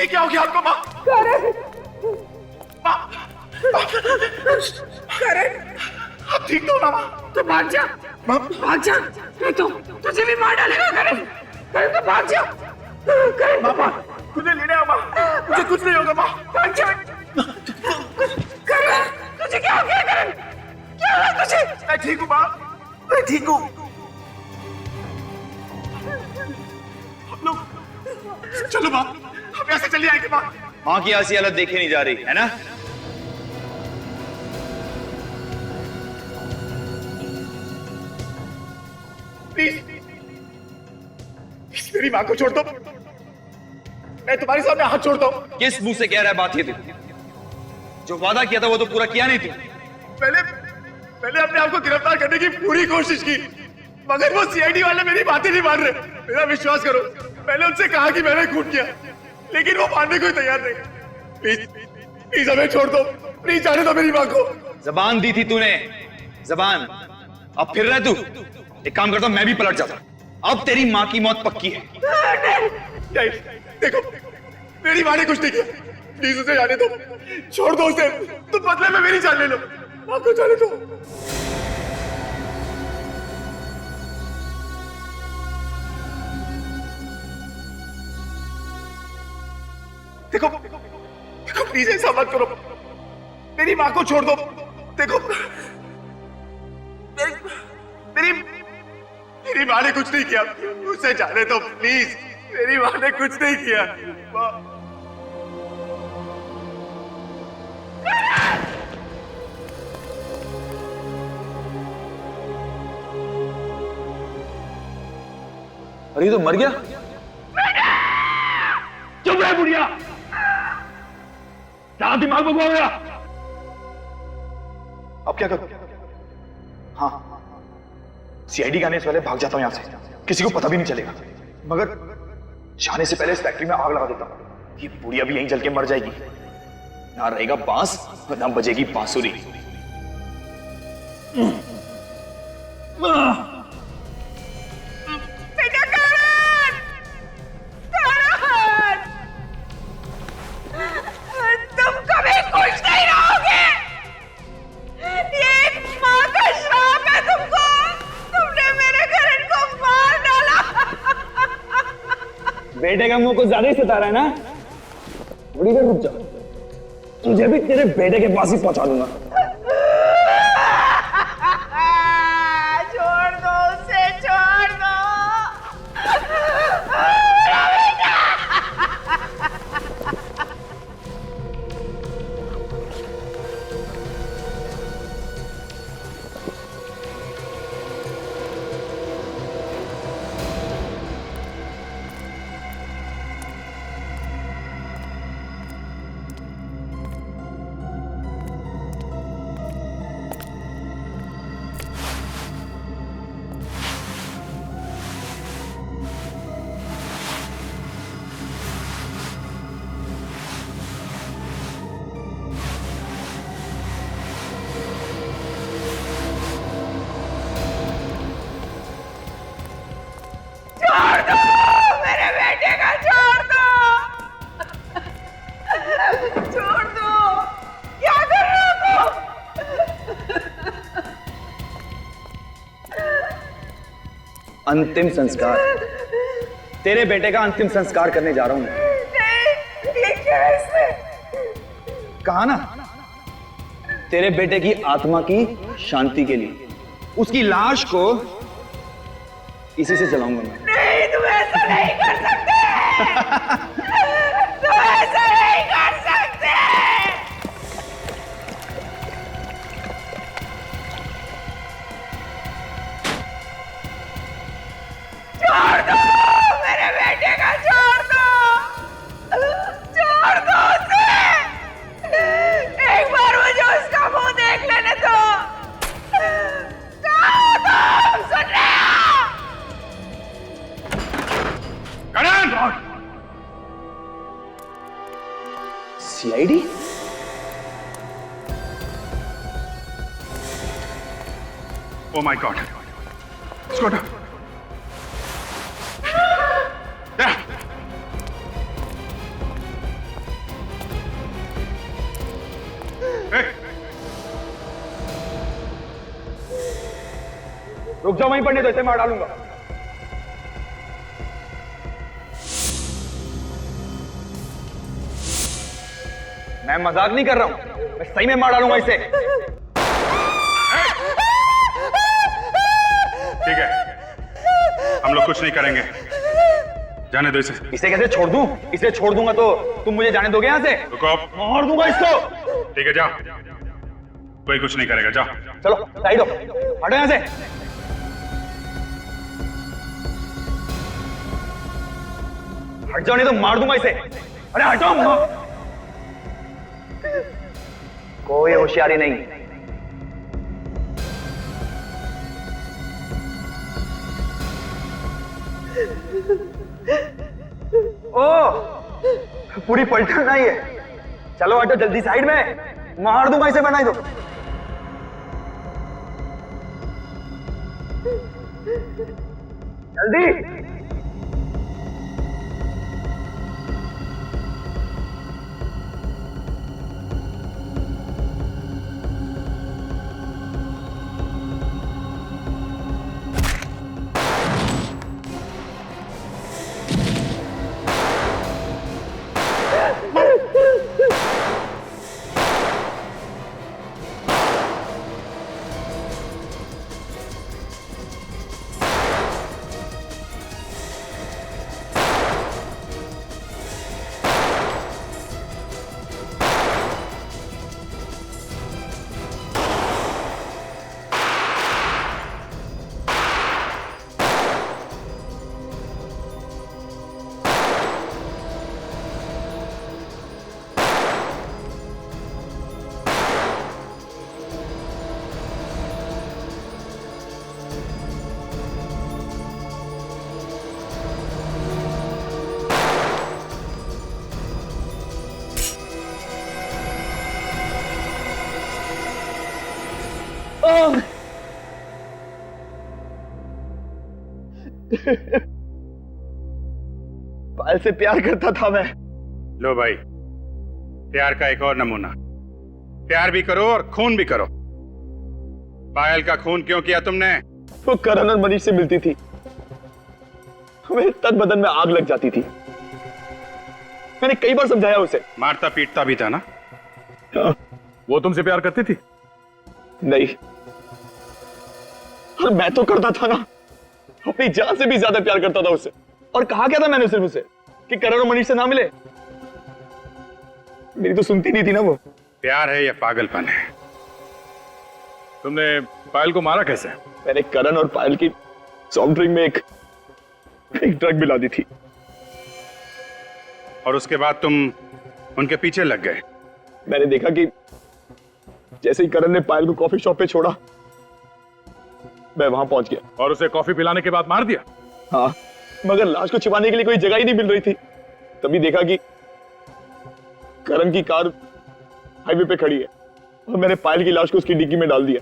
ये क्या हो गया आपको माँ? करण, माँ, करण, आप ठीक तो ना माँ? तो भाग जा, भाग जा, नहीं तो तुझे भी मार डालेगा करण, करण तो भाग जा, करण। माँ, मुझे लेने आओ माँ, मुझे कुछ नहीं होगा माँ, भाग जा। करण, तुझे क्या हो गया करण? क्या हुआ तुझे? मैं ठीक हूँ माँ, मैं ठीक हूँ। हम लोग चलो माँ, हम यहाँ से चले आएंगे माँ। माँ की ऐसी हालत देखी नहीं जा रही है ना? प्लीज मेरी माँ को छोड़ दो, मैं तुम्हारे सामने हाथ छोड़ता हूँ। किस मुंह से कह रहा है बात ये? जो वादा किया था वो तो पूरा किया नहीं तू। मैंने अपने आप को गिरफ्तार करने की पूरी कोशिश की, मगर वो सीआईडी वाले मेरी बातें नहीं मान रहे। मेरा विश्वास करो, मैंने उनसे कहा कि मैंने खून किया, लेकिन वो मानने को तैयार नहीं। प्लीज प्लीज हमें छोड़ दो, प्लीज जाने दो मेरी माँ को। जबान दी थी तूने, जबान। अब फिर रहे तू। एक काम करता हूं, मैं भी पलट जाता। अब तेरी माँ की मौत पक्की है। नहीं, देखो मेरी माँ ने कुछ नहीं किया, प्लीज उसे जाने दो, छोड़ दो उसे। तुम बदले में मेरी जान ले लो, माँ को जाने दो। देखो देखो प्लीज ऐसा मत करो, मेरी माँ को छोड़ दो। देखो मेरी माँ ने कुछ नहीं किया, उसे जाने दो प्लीज। मेरी माँ ने कुछ नहीं किया। माँ अरे तो मर गया। चुप रहे बुढ़िया, क्या दिमाग में घुमा गया? अब क्या करूं? हाँ, सीआईडी के आने से पहले भाग जाता हूं यहां से, किसी को पता भी नहीं चलेगा। मगर जाने से पहले इस फैक्ट्री में आग लगा देता हूं। ये बुढ़िया भी यहीं जल के मर जाएगी। ना रहेगा बांस और ना बजेगी बांसुरी। बेटा करण, करण, तुम कभी खुश नहीं रहोगे। ये एक माँ का श्राप है तुमको। तुमने मेरे करण को मार डाला। बेटे का मुंह कुछ ज्यादा ही सता रहा है ना? थोड़ी देर रुक जा, तुझे भी तेरे बेटे के पास ही पहुंचा दूंगा। छोड़ दो उसे, छोड़ दो। छोड़ दो मेरे बेटे का, छोड़ दो, छोड़ दो। क्या कर रहे हो अंतिम संस्कार, तेरे बेटे का अंतिम संस्कार करने जा रहा हूं मैं। नहीं, ये क्या है इसमें? कहा ना, तेरे बेटे की आत्मा की शांति के लिए उसकी लाश को इसी से जलाऊंगा मैं। नहीं, तुम ऐसा नहीं कर सकते। तुम ऐसा नहीं कर सकते। छोड़ दो मेरे बेटे का, छोड़ दो, छोड़ दो उसे। एक बार मुझे उसका मुंह देख लेने दो। तुम सुन रहे हो? Karan! CID? Oh my God, Scott, रुक जाओ वहीं पर, नहीं तो ऐसे मार डालूंगा। मैं मजाक नहीं कर रहा हूं, मैं सही में मार डालूंगा इसे। ठीक है, हम लोग कुछ नहीं करेंगे, जाने दो इसे। इसे कैसे छोड़ दूं? इसे छोड़ दूंगा तो तुम मुझे जाने दोगे यहाँ से? रुको, मार दूंगा इसको। ठीक है, जाओ, कोई कुछ नहीं करेगा, जाओ। चलो साइड हो, हटो यहाँ से। हट जाओ नहीं तो मार दूंगा इसे। अरे हटो। कोई होशियारी नहीं। ओ, पूरी पलटन नहीं है। चलो हटो जल्दी साइड में, मार दूंगा इसे बनाई दो। जल्दी। पायल से प्यार करता था मैं। लो भाई, प्यार का एक और नमूना। प्यार भी करो और खून भी करो। पायल का खून क्यों किया तुमने? वो करण और मनीष से मिलती थी, हमें तन बदन में आग लग जाती थी। मैंने कई बार समझाया उसे। मारता पीटता भी था ना? वो तुमसे प्यार करती थी? नहीं, और मैं तो करता था ना, अपनी जान से भी ज्यादा प्यार करता था उससे। और कहा क्या था मैंने सिर्फ उसे कि करण और मनीष से ना मिले। मेरी तो सुनती नहीं थी ना वो। प्यार है या पागलपन है? तुमने पायल को मारा कैसे? मैंने करण और पायल की सॉफ्ट ड्रिंक में एक ड्रग मिला दी थी। और उसके बाद तुम उनके पीछे लग गए? मैंने देखा कि जैसे ही करण ने पायल को कॉफी शॉप पे छोड़ा, मैं वहां पहुंच गया। और उसे कॉफी पिलाने के बाद मार दिया? हाँ, मगर लाश को छिपाने के लिए कोई जगह ही नहीं मिल रही थी। तभी देखा कि करण की कार हाईवे पे खड़ी है और मैंने पायल की लाश को उसकी डिग्गी में डाल दिया।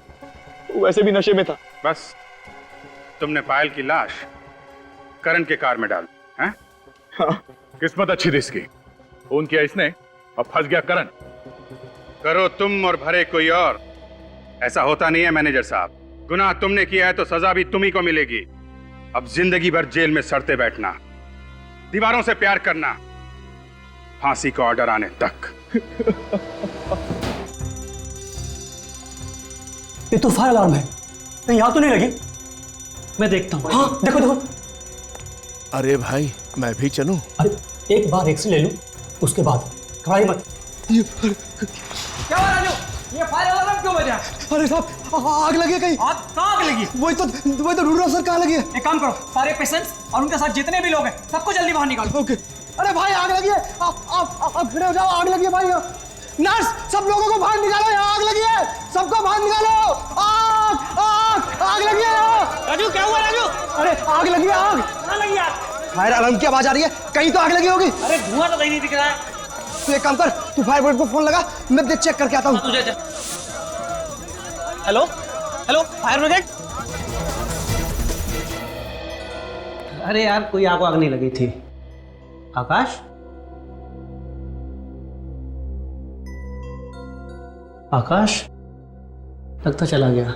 वो वैसे भी नशे में था। बस तुमने पायल की लाश करण के कार में डाल दी? हाँ। किस्मत अच्छी थी इसकी, खून किया इसने और फंस गया करण। करो तुम और भरे कोई और, ऐसा होता नहीं है मैनेजर साहब। गुनाह तुमने किया है तो सजा भी तुम्ही को मिलेगी। अब जिंदगी भर जेल में सड़ते बैठना, दीवारों से प्यार करना, फांसी का ऑर्डर आने तक। ये तो फायर अलार्म है, कहीं यहाँ तो नहीं लगी? मैं देखता हूँ। हाँ देखो देखो। अरे भाई, मैं भी चलूं? अरे एक बार एक्स ले लूं, उसके बाद खड़ाई मत। क्या हुआ राजू? ये फायर अलार्म क्यों बजा? अरे साहब, आग लगी है कहीं। आग कहाँ आग लगी? वही तो ढूंढ रहा हूं सर, कहाँ लगी है? एक काम करो, सारे पेशेंट्स और उनके साथ जितने भी लोग हैं सबको जल्दी बाहर निकालो। ओके। अरे भाई आग लगी है, आप खड़े हो जाओ, आग लगी है भाई। नर्स, सब लोगों को बाहर निकालो, यहाँ आग लगी है, सबको बाहर निकालो। आग आग आग लगी है। राजू क्या हुआ राजू? अरे आग लगी है, आग कहाँ लगी आग? फायर अलार्म की आवाज आ रही है, कहीं तो आग लगी होगी। अरे धुआं तो नहीं दिख रहा है। तू एक काम कर, तू फायर ब्रिगेड को फोन लगा, मैं देख चेक करके आता हूँ। Hello hello, fire brigade. अरे यार, कोई आग वाग नहीं लगी थी। आकाश, आकाश लगता चला गया।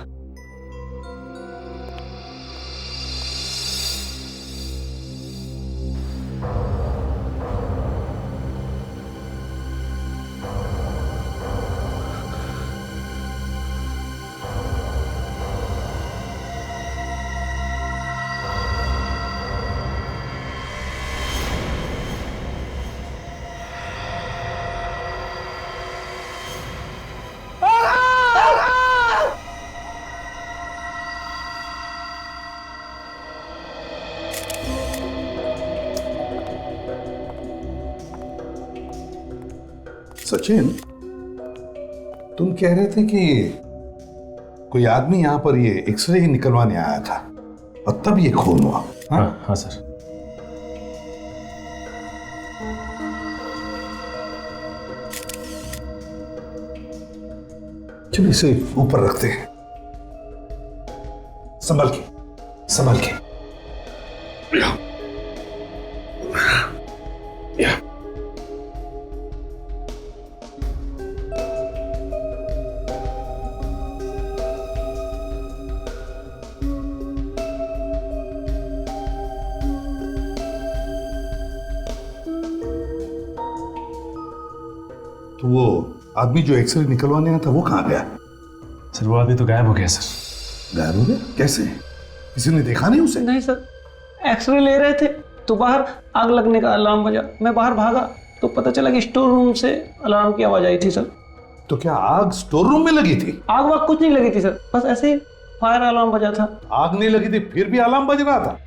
सचिन, तुम कह रहे थे कि कोई आदमी यहाँ पर ये एक्सरे ही निकलवाने आया था और तब ये खून हुआ। हाँ हाँ सर। चलो इसे ऊपर रखते हैं। संभल के, संभल के। या। तो वो आदमी जो एक्सरे निकलवाने आया था वो कहाँ गया? सर वो आदमी तो गायब हो गया सर। गायब हो गया? कैसे? किसी ने देखा नहीं उसे? नहीं सर, एक्सरे ले रहे थे तो बाहर आग लगने का अलार्म बजा। मैं बाहर भागा तो पता चला कि स्टोर रूम से अलार्म की आवाज आई थी सर। तो क्या आग स्टोर रूम में लगी थी? आग वाग कुछ नहीं लगी थी सर, बस ऐसे ही फायर अलार्म बजा था। आग नहीं लगी थी फिर भी अलार्म बज रहा था?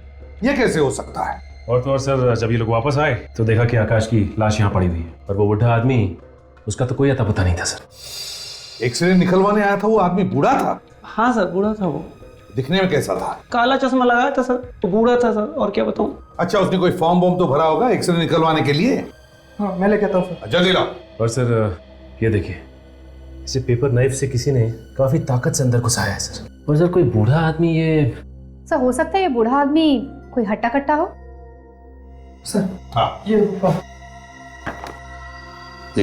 यह कैसे हो सकता है? और तो और सर, जब ये लोग वापस आए तो देखा कि आकाश की लाश यहाँ पड़ी हुई है और वो बुढ़ा आदमी, उसका तो कोई अता पता नहीं था सर। एक्सरे निकलवाने आया था वो आदमी बूढ़ा था? हाँ सर, बूढ़ा था वो। दिखने में कैसा था? काला चश्मा लगाया था सर, तो बूढ़ा था सर, और क्या बताऊं। अच्छा, उसने कोई फॉर्म बॉर्म तो भरा होगा एक्सरे निकलवाने के लिए? हाँ, मैं लेके आता हूँ सर। जल्दी लाओ। और सर ये देखिए, इसे पेपर नाइफ से किसी ने काफी ताकत से अंदर घुसाया है सर। और सर कोई बूढ़ा आदमी ये सर, हो सकता है ये बूढ़ा आदमी कोई हट्टा कट्टा हो सर। हाँ ये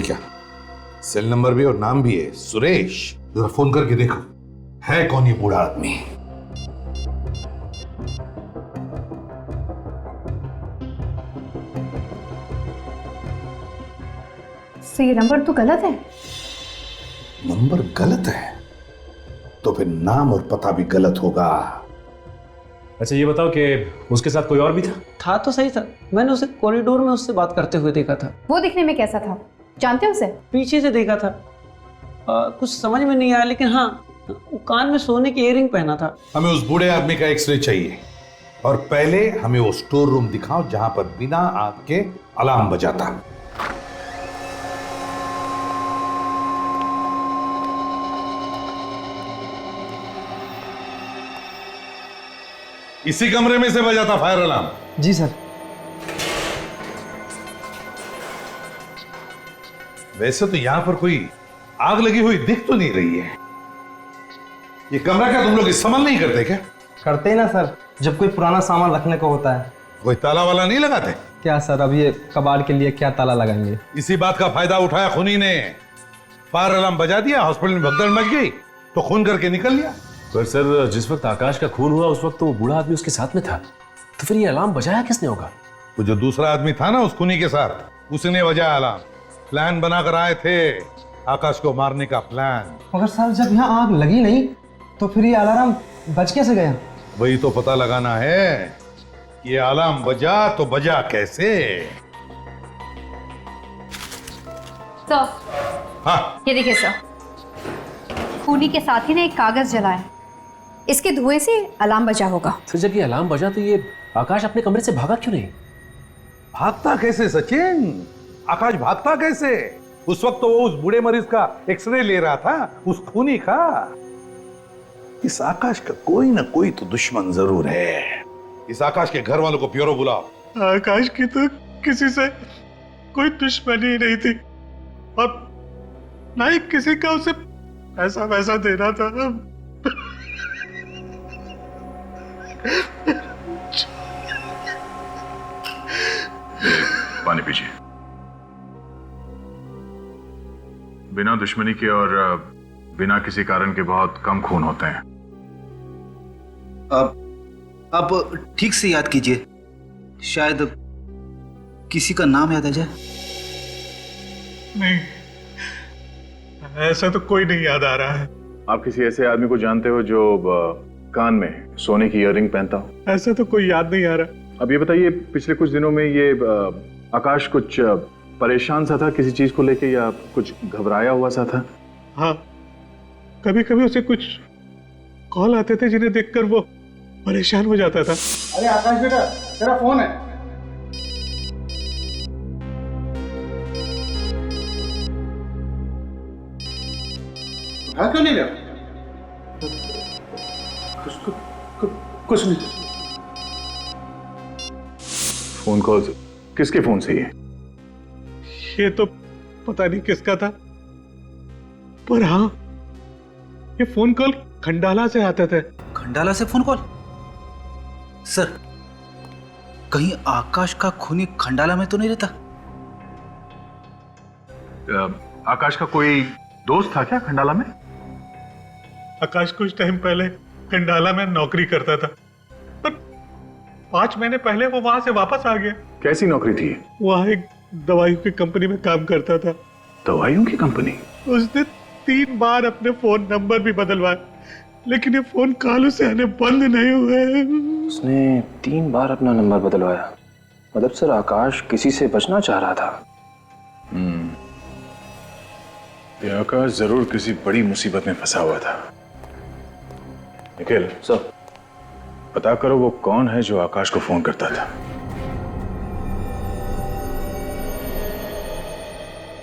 क्या, सेल नंबर भी और नाम भी है, सुरेश। जरा फोन करके देखो है कौन ये बूढ़ा आदमी। सर ये नंबर तो गलत है। नंबर गलत है तो फिर नाम और पता भी गलत होगा। अच्छा ये बताओ कि उसके साथ कोई और भी था? था तो सही सर, मैंने उसे कॉरिडोर में उससे बात करते हुए देखा था। वो दिखने में कैसा था, जानते हो उसे? पीछे से देखा था। कुछ समझ में नहीं आया, लेकिन हाँ, वो कान में सोने की इयररिंग पहना था। हमें उस बूढ़े आदमी का एक्सरे चाहिए और पहले हमें वो स्टोर रूम दिखाओ जहां पर बिना आग के अलार्म बजाता। इसी कमरे में से बजा था फायर अलार्म? जी सर। वैसे तो यहां पर कोई आग लगी हुई दिख तो नहीं रही है। ये कमरा क्या तुम लोग इस्तेमाल नहीं करते क्या? करते ही ना सर, जब कोई पुराना सामान रखने को होता है। कोई ताला वाला नहीं लगाते क्या सर? अब ये कबाड़ के लिए क्या ताला लगाएंगे? इसी बात का फायदा उठाया खूनी ने। फायर अलार्म बजा दिया, हॉस्पिटल में भगदड़ मच गई तो खून करके निकल लिया। पर सर जिस वक्त आकाश का खून हुआ उस वक्त तो वो बूढ़ा आदमी उसके साथ में था, तो फिर ये अलार्म बजाया किसने होगा? वो जो दूसरा आदमी था ना उस खूनी के साथ, उसने बजाया अलार्म। प्लान बनाकर आए थे आकाश को मारने का प्लान। मगर सर जब यहाँ आग लगी नहीं तो फिर ये अलार्म बज कैसे गया? वही तो पता लगाना है, ये अलार्म बजा तो बजा कैसे। सर हाँ ये देखिए सर, खूनी के साथी ने एक कागज जलाया, इसके धुएं से अलार्म बजा होगा। सर जब ये अलार्म बजा तो ये आकाश अपने कमरे से भागा क्यों नहीं? भागता कैसे सचिन? आकाश भागता कैसे? उस वक्त तो वो उस बूढ़े मरीज का एक्सरे ले रहा था, उस खूनी का। इस आकाश का कोई ना कोई तो दुश्मन जरूर है। इस आकाश के घर वालों को ब्यूरो बुलाओ। आकाश की तो किसी से कोई दुश्मनी ही नहीं थी और ना ही किसी का उसे ऐसा वैसा देना था। पानी पीजिए। बिना दुश्मनी के और बिना किसी कारण के बहुत कम खून होते हैं। आप ठीक से याद कीजिए, शायद किसी का नाम याद आ जाए। नहीं, ऐसा तो कोई नहीं याद आ रहा है। आप किसी ऐसे आदमी को जानते हो जो कान में सोने की इयररिंग पहनता हो? ऐसा तो कोई याद नहीं आ रहा। अब ये बताइए, पिछले कुछ दिनों में ये आकाश कुछ परेशान सा था किसी चीज को लेके या कुछ घबराया हुआ सा था? हाँ, कभी कभी उसे कुछ कॉल आते थे जिन्हें देखकर वो परेशान हो जाता था। अरे आकाश बेटा, तेरा फोन है। भाग क्यों नहीं रहा? कुछ नहीं। फोन कॉल किसके फोन से ये तो पता नहीं किसका था, पर हाँ ये फोन कॉल खंडाला से आते थे। खंडाला से फोन कॉल? सर, कहीं आकाश का खूनी खंडाला में तो नहीं रहता? आकाश का कोई दोस्त था क्या खंडाला में? आकाश कुछ टाइम पहले खंडाला में नौकरी करता था, पर 5 महीने पहले वो वहां से वापस आ गया। कैसी नौकरी थी? वहां एक दवाइयों की कंपनी में काम करता था। दवाइयों की कंपनी? उसने 3 बार अपने फोन नंबर भी बदलवाए, लेकिन ये फोन कॉल से आने बंद नहीं हुए। उसने 3 बार अपना नंबर बदलवाया? मतलब सर आकाश किसी से बचना चाह रहा था। ये आकाश जरूर किसी बड़ी मुसीबत में फंसा हुआ था। निखिल सर, पता करो वो कौन है जो आकाश को फोन करता था।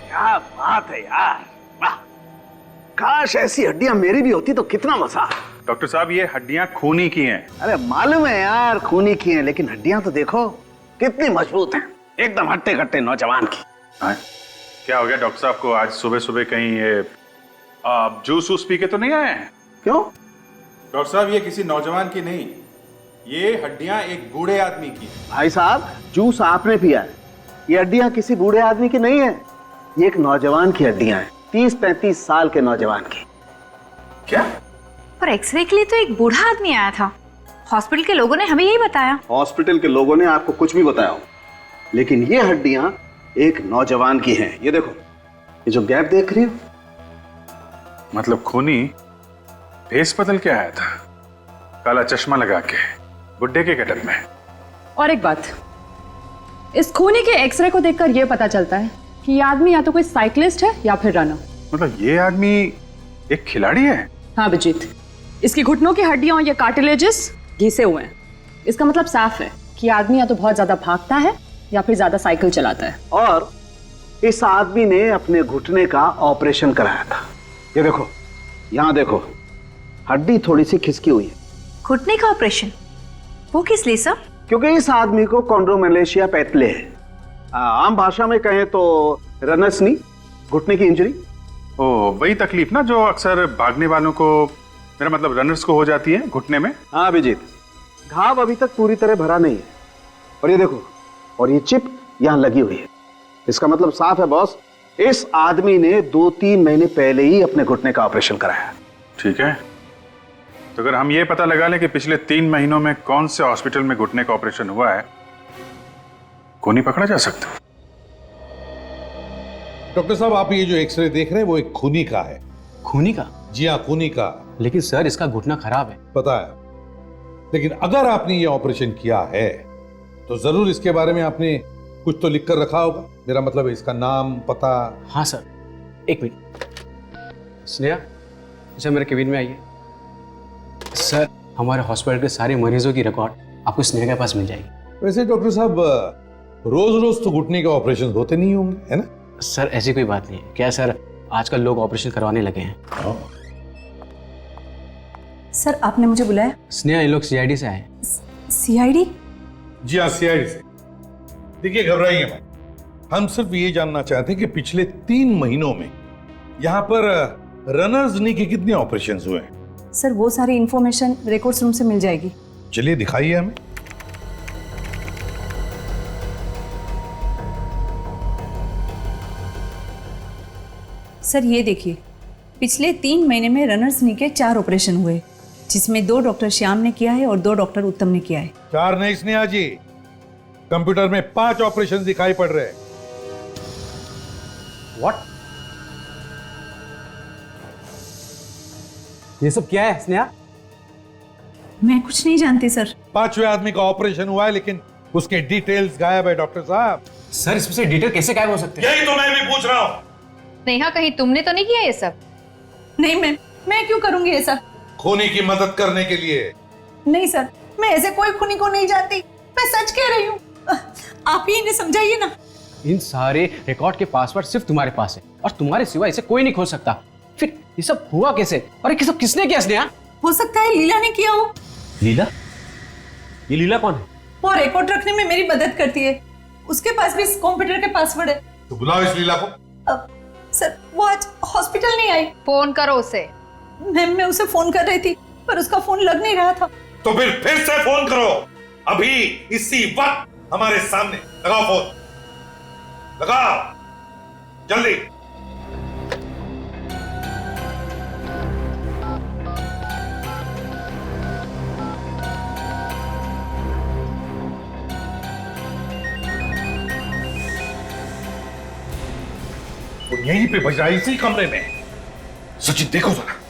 क्या बात है यार, वाह! काश ऐसी हड्डियां मेरी भी होती तो कितना मजा। डॉक्टर साहब, ये हड्डियां खूनी की हैं। अरे मालूम है यार, खूनी की हैं, लेकिन हड्डियां तो देखो कितनी मजबूत हैं, एकदम हट्टे कट्टे नौजवान की। हाँ? क्या हो गया डॉक्टर साहब को? आज सुबह सुबह कहीं ये जूस वूस पी के तो नहीं आए हैं? क्यों? डॉक्टर साहब, ये किसी नौजवान की नहीं, ये हड्डियां एक बूढ़े आदमी की। भाई साहब, जूस आपने पिया है, ये हड्डियां किसी बूढ़े आदमी की नहीं है, ये एक नौजवान की हड्डियां हैं, 30-35 साल के नौजवान की। क्या? पर एक्सरे के लिए तो एक बूढ़ा आदमी आया था। हॉस्पिटल के लोगों ने हमें यही बताया। हॉस्पिटल के लोगों ने आपको कुछ भी बताया हो, लेकिन ये हड्डियां एक नौजवान की हैं। ये देखो, ये जो गैप देख रही हो, मतलब खूनी भेस बदल के आया था, काला चश्मा लगा के, बुड्ढे के गेटअप में। और एक बात, इस खूनी के एक्सरे को देखकर यह पता चलता है कि ये आदमी या तो कोई साइकिलिस्ट है या फिर रनर। मतलब ये आदमी एक खिलाड़ी है? हाँ अभिजीत, इसकी घुटनों की हड्डियां और ये कार्टिलेजेस घिसे हुए हैं। इसका मतलब साफ है कि आदमी या तो बहुत ज्यादा भागता है या फिर ज्यादा साइकिल चलाता है। और इस आदमी ने अपने घुटने का ऑपरेशन कराया था। ये देखो, यहाँ देखो, हड्डी थोड़ी सी खिसकी हुई है। घुटने का ऑपरेशन? वो किस लिए सर? क्योंकि इस आदमी को कॉन्ड्रोमेलेशिया पैथले है, आम भाषा में कहें तो रनर्स नी, घुटने की इंजरी। ओ, वही तकलीफ ना जो अक्सर भागने वालों को, मेरा मतलब रनर्स को हो जाती है घुटने में। हाँ अभिजीत, घाव अभी तक पूरी तरह भरा नहीं है। और ये देखो, और ये चिप यहाँ लगी हुई है। इसका मतलब साफ है बॉस, इस आदमी ने 2-3 महीने पहले ही अपने घुटने का ऑपरेशन कराया। ठीक है, तो अगर हम ये पता लगा लें कि पिछले 3 महीनों में कौन से हॉस्पिटल में घुटने का ऑपरेशन हुआ है, खूनी पकड़ा जा सकता है। डॉक्टर साहब, आप ये जो एक्सरे देख रहे हैं वो एक खूनी का है। खूनी का? जी हाँ, खूनी का। लेकिन सर इसका घुटना खराब है। पता है, लेकिन अगर आपने ये ऑपरेशन किया है तो जरूर इसके बारे में आपने कुछ तो लिख कर रखा होगा। मेरा मतलब है इसका नाम, पता। हाँ सर, 1 मिनट। स्नेहा, अच्छा मेरे केबिन में आइए। सर, हमारे हॉस्पिटल के सारे मरीजों की रिकॉर्ड आपको स्नेहा के पास मिल जाएगी। वैसे डॉक्टर साहब, रोज रोज तो घुटने के ऑपरेशन होते नहीं होंगे, है ना? सर ऐसी कोई बात नहीं है। क्या सर, आजकल लोग ऑपरेशन करवाने लगे हैं। सर, आपने मुझे बुलाया? स्नेहा, ये लोग सीआईडी से आए हैं। सीआईडी? जी हाँ, सीआईडी से। देखिए, घबराइए मत, हम सिर्फ ये जानना चाहते हैं कि पिछले 3 महीनों में यहाँ पर रनर्स नी के कितने ऑपरेशन हुए हैं? सर, वो सारी इंफॉर्मेशन रिकॉर्ड्स रूम से मिल जाएगी। चलिए दिखाइए हमें। सर ये देखिए, पिछले 3 महीने में रनर्स नी के 4 ऑपरेशन हुए, जिसमें 2 डॉक्टर श्याम ने किया है और 2 डॉक्टर उत्तम ने किया है। 4 नहीं स्नेहा जी, कंप्यूटर में 5 ऑपरेशन दिखाई पड़ रहे हैं। व्हाट? ये सब क्या है स्नेहा? मैं कुछ नहीं जानती सर। 5वें आदमी का ऑपरेशन हुआ है, लेकिन उसके डिटेल्स गायब है डॉक्टर साहब। सर, इसमें से डिटेल कैसे गायब हो सकते हैं? यही तो मैं भी पूछ रहा हूँ। नेहा, कहीं तुमने तो नहीं किया ये सब? नहीं, मैं क्यों करूंगी ये सब? खूनी की मदद करने के लिए। नहीं सर, मैं ऐसे कोई खूनी को नहीं जानती, मैं सच कह रही हूँ। आप ही इन्हें समझाइए ना। इन सारे रिकॉर्ड के पासवर्ड सिर्फ तुम्हारे पास है और तुम्हारे सिवा इसे कोई नहीं खोल सकता। फिर ये सब हुआ कैसे? और ये सब किसने किया स्नेहा? हो सकता है लीला ने किया हो। लीला? ये लीला कौन है? वो रिकॉर्ड रखने में मेरी मदद करती है, उसके पास भी इस कंप्यूटर के पासवर्ड है। तो बुलाओ इस लीला को। सर वो आज हॉस्पिटल नहीं आई। फोन करो उसे। मैम मैं उसे फोन कर रही थी पर उसका फोन लग नहीं रहा था। तो फिर से फोन करो, अभी इसी वक्त हमारे सामने। लगाओ फोन, लगाओ जल्दी। वो यहीं पे बज रहा है, इसी कमरे में। सचिन देखो जरा।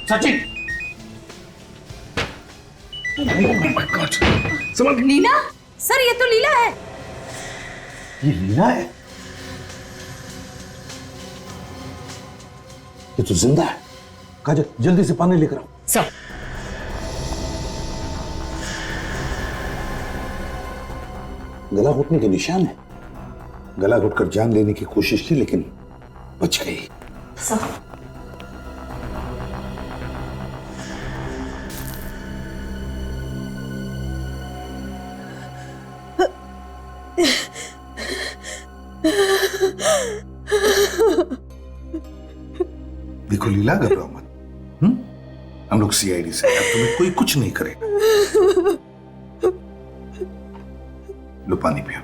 सचिन, लीला? सर ये तो लीला है। ये लीला है? ये तो जिंदा है। काजल जल्दी से पानी लेकर आओ। सर गला घुटने के निशान है। गला घुटकर जान लेने की कोशिश की लेकिन बच गई। सर देखो लीला, घबराओ मत। हम लोग सीआईडी से हैं, तुम्हें कोई कुछ नहीं करेगा। लो पानी पियो।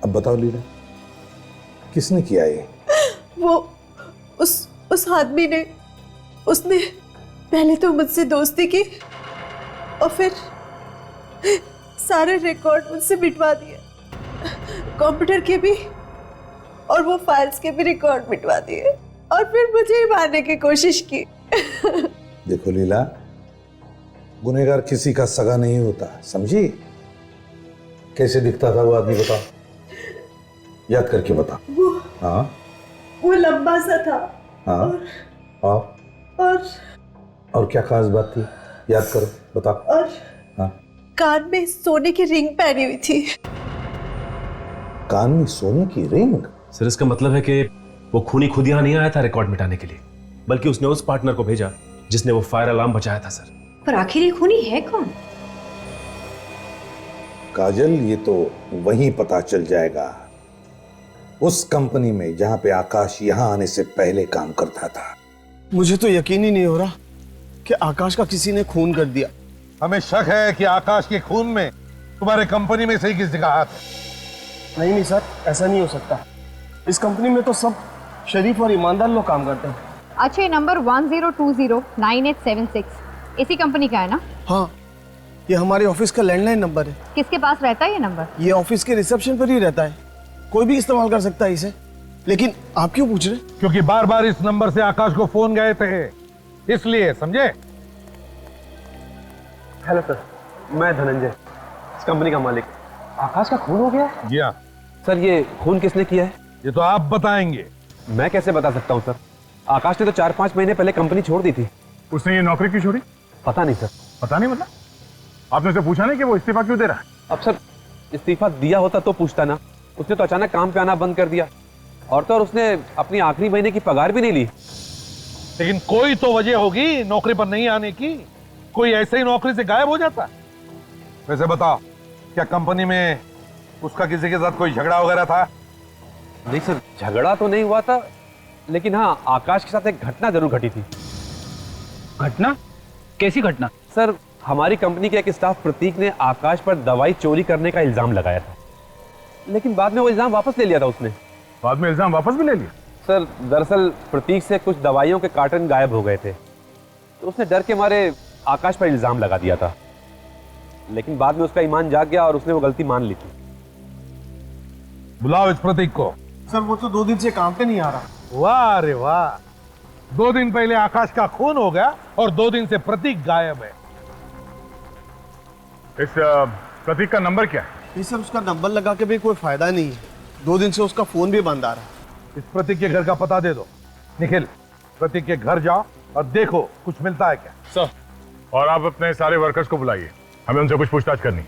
अब बताओ लीला, किसने किया ये? वो उस आदमी ने, उसने पहले तो मुझसे दोस्ती की और फिर सारे रिकॉर्ड मुझसे मिटवा दिए, कंप्यूटर के भी और वो फाइल्स के भी रिकॉर्ड मिटवा दिए और फिर मुझे ही मारने की कोशिश की। देखो लीला, गुनहगार किसी का सगा नहीं होता, समझी? कैसे दिखता था वो आदमी बताओ, याद करके बताओ। हाँ वो लंबा सा था। हाँ और क्या खास बात थी, याद करो, बताओ। और हाँ, कान में सोने की रिंग पहनी हुई थी। कान में सोने की रिंग? सर इसका मतलब है कि वो खूनी खुद यहाँ नहीं आया था रिकॉर्ड मिटाने के लिए, बल्कि उसने उस पार्टनर को भेजा जिसने वो फायर अलार्म बचाया था। सर पर आखिर ये खूनी है कौन? काजल, ये तो वहीं पता चल जाएगा, उस कंपनी में जहां पे आकाश यहां आने से पहले काम करता था। मुझे तो यकीन ही नहीं हो रहा कि आकाश का किसी ने खून कर दिया। हमें शक है कि आकाश के खून में तुम्हारे कंपनी में से ही किसी का हाथ है। नहीं सर, ऐसा नहीं हो सकता। इस कंपनी में तो सब शरीफ और ईमानदार लोग काम करते हैं। अच्छा, ये नंबर 10209876 इसी कंपनी का है ना? हाँ, ये हमारे ऑफिस का लैंडलाइन नंबर है। किसके पास रहता है ये नंबर? ये ऑफिस के रिसेप्शन पर ही रहता है, कोई भी इस्तेमाल कर सकता है इसे। लेकिन आप क्यों पूछ रहे? क्योंकि बार बार इस नंबर से आकाश को फोन गए थे, इसलिए, समझे? हेलो सर, मैं धनंजय, इस कंपनी का मालिक। आकाश का खून हो गया? जी हाँ। सर ये खून किसने किया है? ये तो आप बताएंगे। मैं कैसे बता सकता हूँ सर? आकाश ने तो 4-5 महीने पहले कंपनी छोड़ दी थी। उसने ये नौकरी क्यों छोड़ी? पता नहीं सर। पता नहीं मतलब? आपने उसे पूछा नहीं कि वो इस्तीफा क्यों दे रहा है? अब सर इस्तीफा दिया होता तो पूछता ना, उसने तो अचानक काम पे आना बंद कर दिया, और तो और उसने अपनी आखिरी महीने की पगार भी नहीं ली। लेकिन कोई तो वजह होगी नौकरी पर नहीं आने की, कोई ऐसे ही नौकरी से गायब हो जाता। वैसे बताओ, क्या कंपनी में उसका किसी के साथ कोई झगड़ा वगैरह था? नहीं सर, झगड़ा तो नहीं हुआ था, लेकिन हाँ आकाश के साथ एक घटना जरूर घटी थी। घटना? कैसी घटना? सर हमारी कंपनी के एक स्टाफ प्रतीक ने आकाश पर दवाई चोरी करने का इल्जाम लगाया था, लेकिन बाद में वो इल्जाम वापस ले लिया था उसने। बाद में इल्जाम वापस भी ले लिया? सर दरअसल प्रतीक से कुछ दवाइयों के कार्टन गायब हो गए थे, तो उसने डर के मारे आकाश पर इल्जाम लगा दिया था, लेकिन बाद में उसका ईमान जाग गया और उसने वो गलती मान ली थी। बुलाओ इस प्रतीक को। सर वो तो 2 दिन से काम पे नहीं आ रहा। वाह रे वाह, 2 दिन पहले आकाश का खून हो गया और 2 दिन से प्रतीक गायब है। इस प्रतीक का नंबर क्या है? नहीं सर, उसका नंबर लगा के भी कोई फायदा नहीं है। 2 दिन से उसका फोन भी बंद आ रहा है। इस प्रतीक के घर का पता दे दो। निखिल, प्रतीक के घर जाओ और देखो कुछ मिलता है क्या। सर, और आप अपने सारे वर्कर्स को बुलाइए, हमें उनसे कुछ पूछताछ करनी।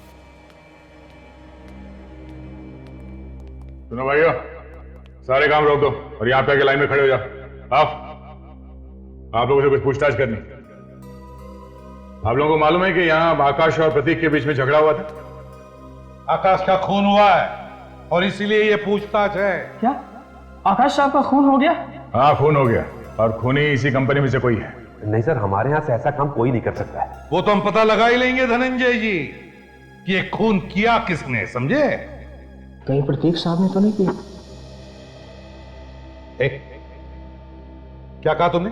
सुनो भाइयों, सारे काम रोक दो और यहाँ पे आके लाइन में खड़े हो जाओ। आप लोगों से कुछ पूछताछ करनी। आप लोगों को मालूम है कि यहाँ आकाश और प्रतीक के बीच में झगड़ा हुआ था? आकाश का खून हुआ है और इसीलिए ये पूछताछ है। क्या आकाश साहब का खून हो गया? हाँ, खून हो गया और खूनी इसी कंपनी में से कोई है। नहीं सर, हमारे यहाँ से ऐसा काम कोई नहीं कर सकता है। वो तो हम पता लगा ही लेंगे धनंजय जी कि ये खून किया किसने, समझे? कहीं प्रतीक साहब ने तो नहीं किया? क्या कहा तुमने?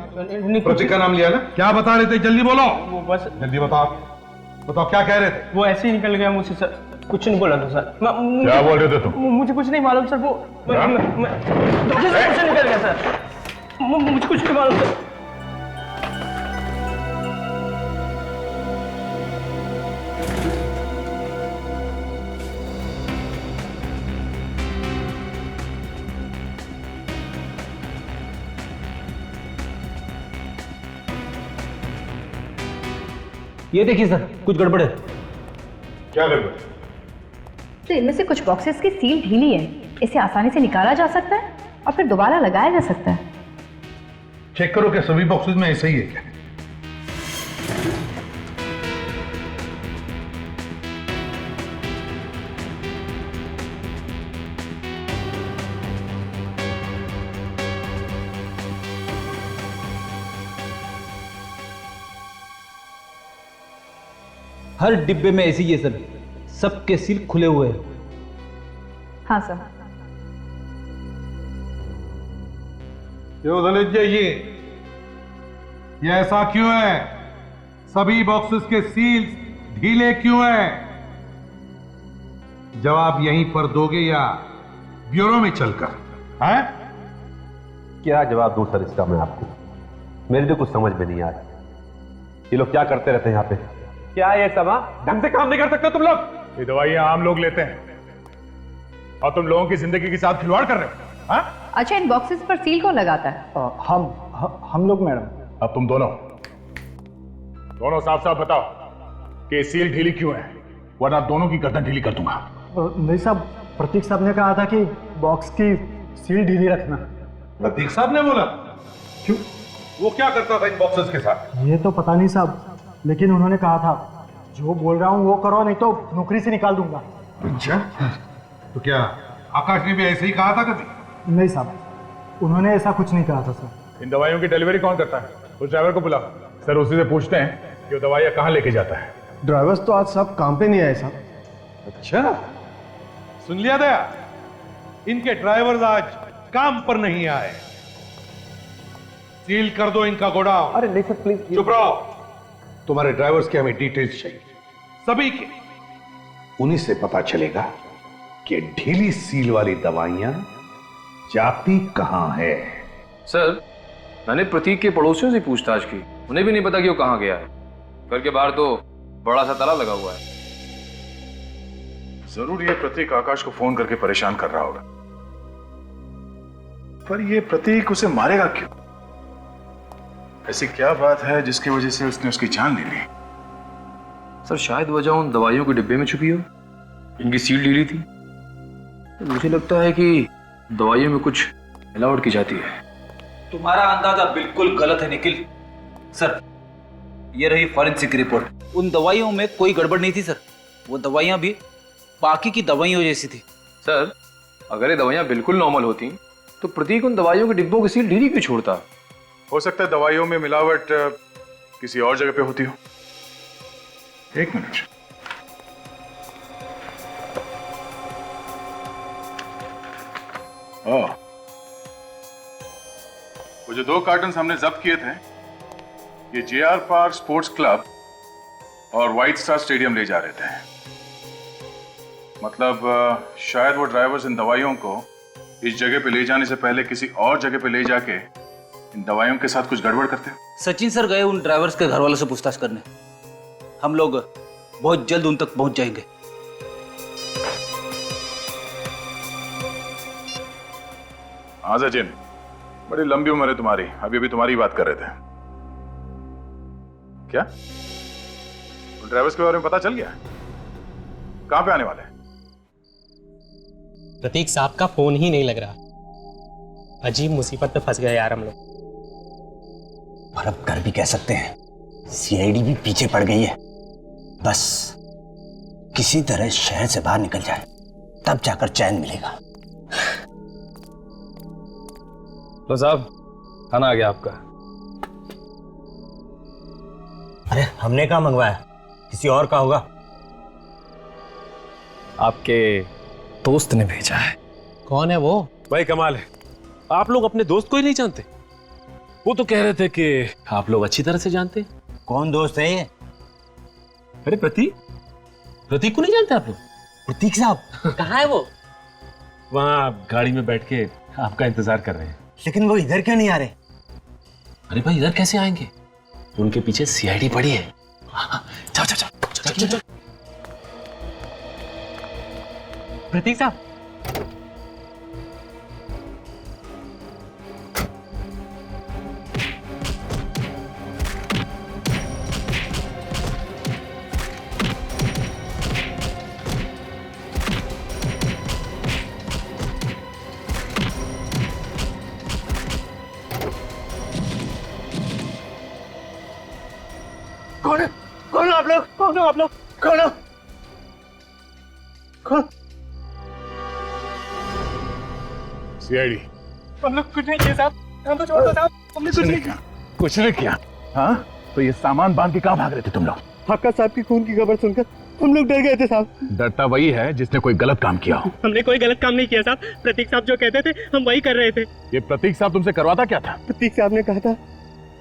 प्रतीक का नाम लिया ना? क्या बता रहे थे? जल्दी बोलो। वो बस जल्दी बताओ, बताओ क्या कह रहे थे? वो ऐसे ही निकल गया मुझसे सर, कुछ नहीं बोला था सर। क्या बोल रहे थे तुम? मुझे कुछ नहीं मालूम सर। वो मुझसे निकल गया सर, मुझे कुछ नहीं मालूम सर। ये देखिए सर, कुछ गड़बड़ है। क्या गड़बड़? तो इनमें से कुछ बॉक्सेस की सील ढीली है, इसे आसानी से निकाला जा सकता है और फिर दोबारा लगाया जा सकता है। चेक करो कि सभी बॉक्सेस में ऐसा ही है क्या। हर डिब्बे में ऐसी ही है सर, सबके सील खुले हुए हैं। हाँ सर। क्यों धनंजय जी, ये ऐसा क्यों है? सभी बॉक्सेस के सील ढीले क्यों हैं? जवाब यहीं पर दोगे या ब्यूरो में चलकर? हैं? क्या जवाब दूं सर इसका मैं आपको? मेरे तो कुछ समझ में नहीं आ रहा। ये लोग क्या करते रहते हैं यहाँ पे? क्या ये समा ढंग से काम नहीं कर सकते तुम लोग? ये दवाइयां आम लोग लेते हैं और तुम लोगों की जिंदगी के साथ खिलवाड़ कर रहे हो। हाँ? अच्छा, इन बॉक्सेस पर सील कौन लगाता है? हम लोग मैडम। अब तुम दोनों साफ साफ बताओ कि सील ढीली क्यों है, वरना दोनों की गर्दन ढीली कर दूंगा। नहीं साहब, प्रतीक साहब ने कहा था कि बॉक्स की सील ढीली रखना। प्रतीक साहब ने बोला? क्यों? वो क्या करता था इन बॉक्सेस के साथ? ये तो पता नहीं साहब, लेकिन उन्होंने कहा था जो बोल रहा हूँ वो करो, नहीं तो नौकरी से निकाल दूंगा। अच्छा, तो क्या आकाश ने भी ऐसे ही कहा था कभी? नहीं साहब, उन्होंने ऐसा कुछ नहीं कहा था सर। इन दवाइयों की डिलीवरी कौन करता है? उस ड्राइवर को बुला सर, उसी से पूछते हैं कि वो दवाइयाँ कहाँ लेके जाता है। ड्राइवर्स तो आज सब काम पे नहीं आए साहब। अच्छा, सुन लिया दया, इनके ड्राइवर्स आज काम पर नहीं आए। सील कर दो इनका गोडाउन। अरे नहीं सर प्लीज। चुप रहो। तुम्हारे ड्राइवर्स के हमें डिटेल्स चाहिए, सभी के। उन्हीं से पता चलेगा कि ढीली सील वाली दवाइयां जाती कहां है। सर, मैंने प्रतीक के पड़ोसियों से पूछताछ की, उन्हें भी नहीं पता कि वो कहां गया है। घर के बाहर तो बड़ा सा ताला लगा हुआ है। जरूर ये प्रतीक आकाश को फोन करके परेशान कर रहा होगा, पर ये प्रतीक उसे मारेगा क्यों? ऐसी क्या बात है जिसकी वजह से उसने उसकी जान ले ली? सर, शायद वजह उन दवाइयों के डिब्बे में छुपी हो। इनकी सील ढीली थी। तो मुझे लगता है कि दवाइयों में कुछ मिलावट की जाती है। तुम्हारा अंदाजा बिल्कुल गलत है निखिल। सर, ये रही फॉरेंसिक रिपोर्ट। उन दवाइयों में कोई गड़बड़ नहीं थी सर, वो दवाइयां भी बाकी की दवाइयों जैसी थी। सर, अगर ये दवाइयां बिल्कुल नॉर्मल होती तो प्रतीक उन दवाइयों के डिब्बों की सील ढीली क्यों छोड़ता? हो सकता है दवाइयों में मिलावट किसी और जगह पे होती हो। एक मिनट। वो जो 2 कार्टन हमने जब्त किए थे, ये JR पार्क स्पोर्ट्स क्लब और व्हाइट स्टार स्टेडियम ले जा रहे थे। मतलब शायद वो ड्राइवर्स इन दवाइयों को इस जगह पे ले जाने से पहले किसी और जगह पे ले जाके इन दवाइयों के साथ कुछ गड़बड़ करते हो? सचिन सर गए उन ड्राइवर्स के घर वालों से पूछताछ करने। हम लोग बहुत जल्द उन तक पहुंच जाएंगे। हाँ सचिन, बड़ी लंबी उम्र है तुम्हारी, अभी अभी तुम्हारी बात कर रहे थे। क्या उन ड्राइवर्स के बारे में पता चल गया? कहां पे आने वाले हैं? प्रतीक साहब का फोन ही नहीं लग रहा। अजीब मुसीबत में फंस गए यार हम लोग। और अब कर भी कह सकते हैं, सीआईडी भी पीछे पड़ गई है। बस किसी तरह शहर से बाहर निकल जाए, तब जाकर चैन मिलेगा। लो साहब, खाना आ गया आपका। अरे हमने कहाँ मंगवाया, किसी और का होगा। आपके दोस्त ने भेजा है। कौन है वो? भाई कमाल है, आप लोग अपने दोस्त को ही नहीं जानते। वो तो कह रहे थे कि आप लोग अच्छी तरह से जानते हैं। कौन दोस्त है ये? अरे प्रतीक को नहीं जानते आप लोग? प्रतीक साहब कहाँ है वो? वहाँ गाड़ी में बैठ के आपका इंतजार कर रहे हैं। लेकिन वो इधर क्यों नहीं आ रहे? अरे भाई इधर कैसे आएंगे, उनके पीछे सीआईडी पड़ी है। जाओ जाओ जाओ जाओ। प्रतीक साहब, कौन हो आप लोग? कौन हो आप लोग? कौन हो? कौन? सीआईडी। हम लोग कुछ नहीं किया साहब, हम तो छोड़ दो साहब, हमने कुछ नहीं किया। कुछ नहीं किया? हाँ, तो ये सामान बांध के कहाँ भाग रहे थे तुम लोग? हक्का साहब की खून की खबर सुनकर हम लोग डर गए थे साहब। डरता वही है जिसने कोई गलत काम किया हो। हमने कोई गलत काम नहीं किया साहब। प्रतीक साहब जो कहते थे हम वही कर रहे थे। ये प्रतीक साहब तुमसे करवाता क्या था? प्रतीक साहब ने कहा था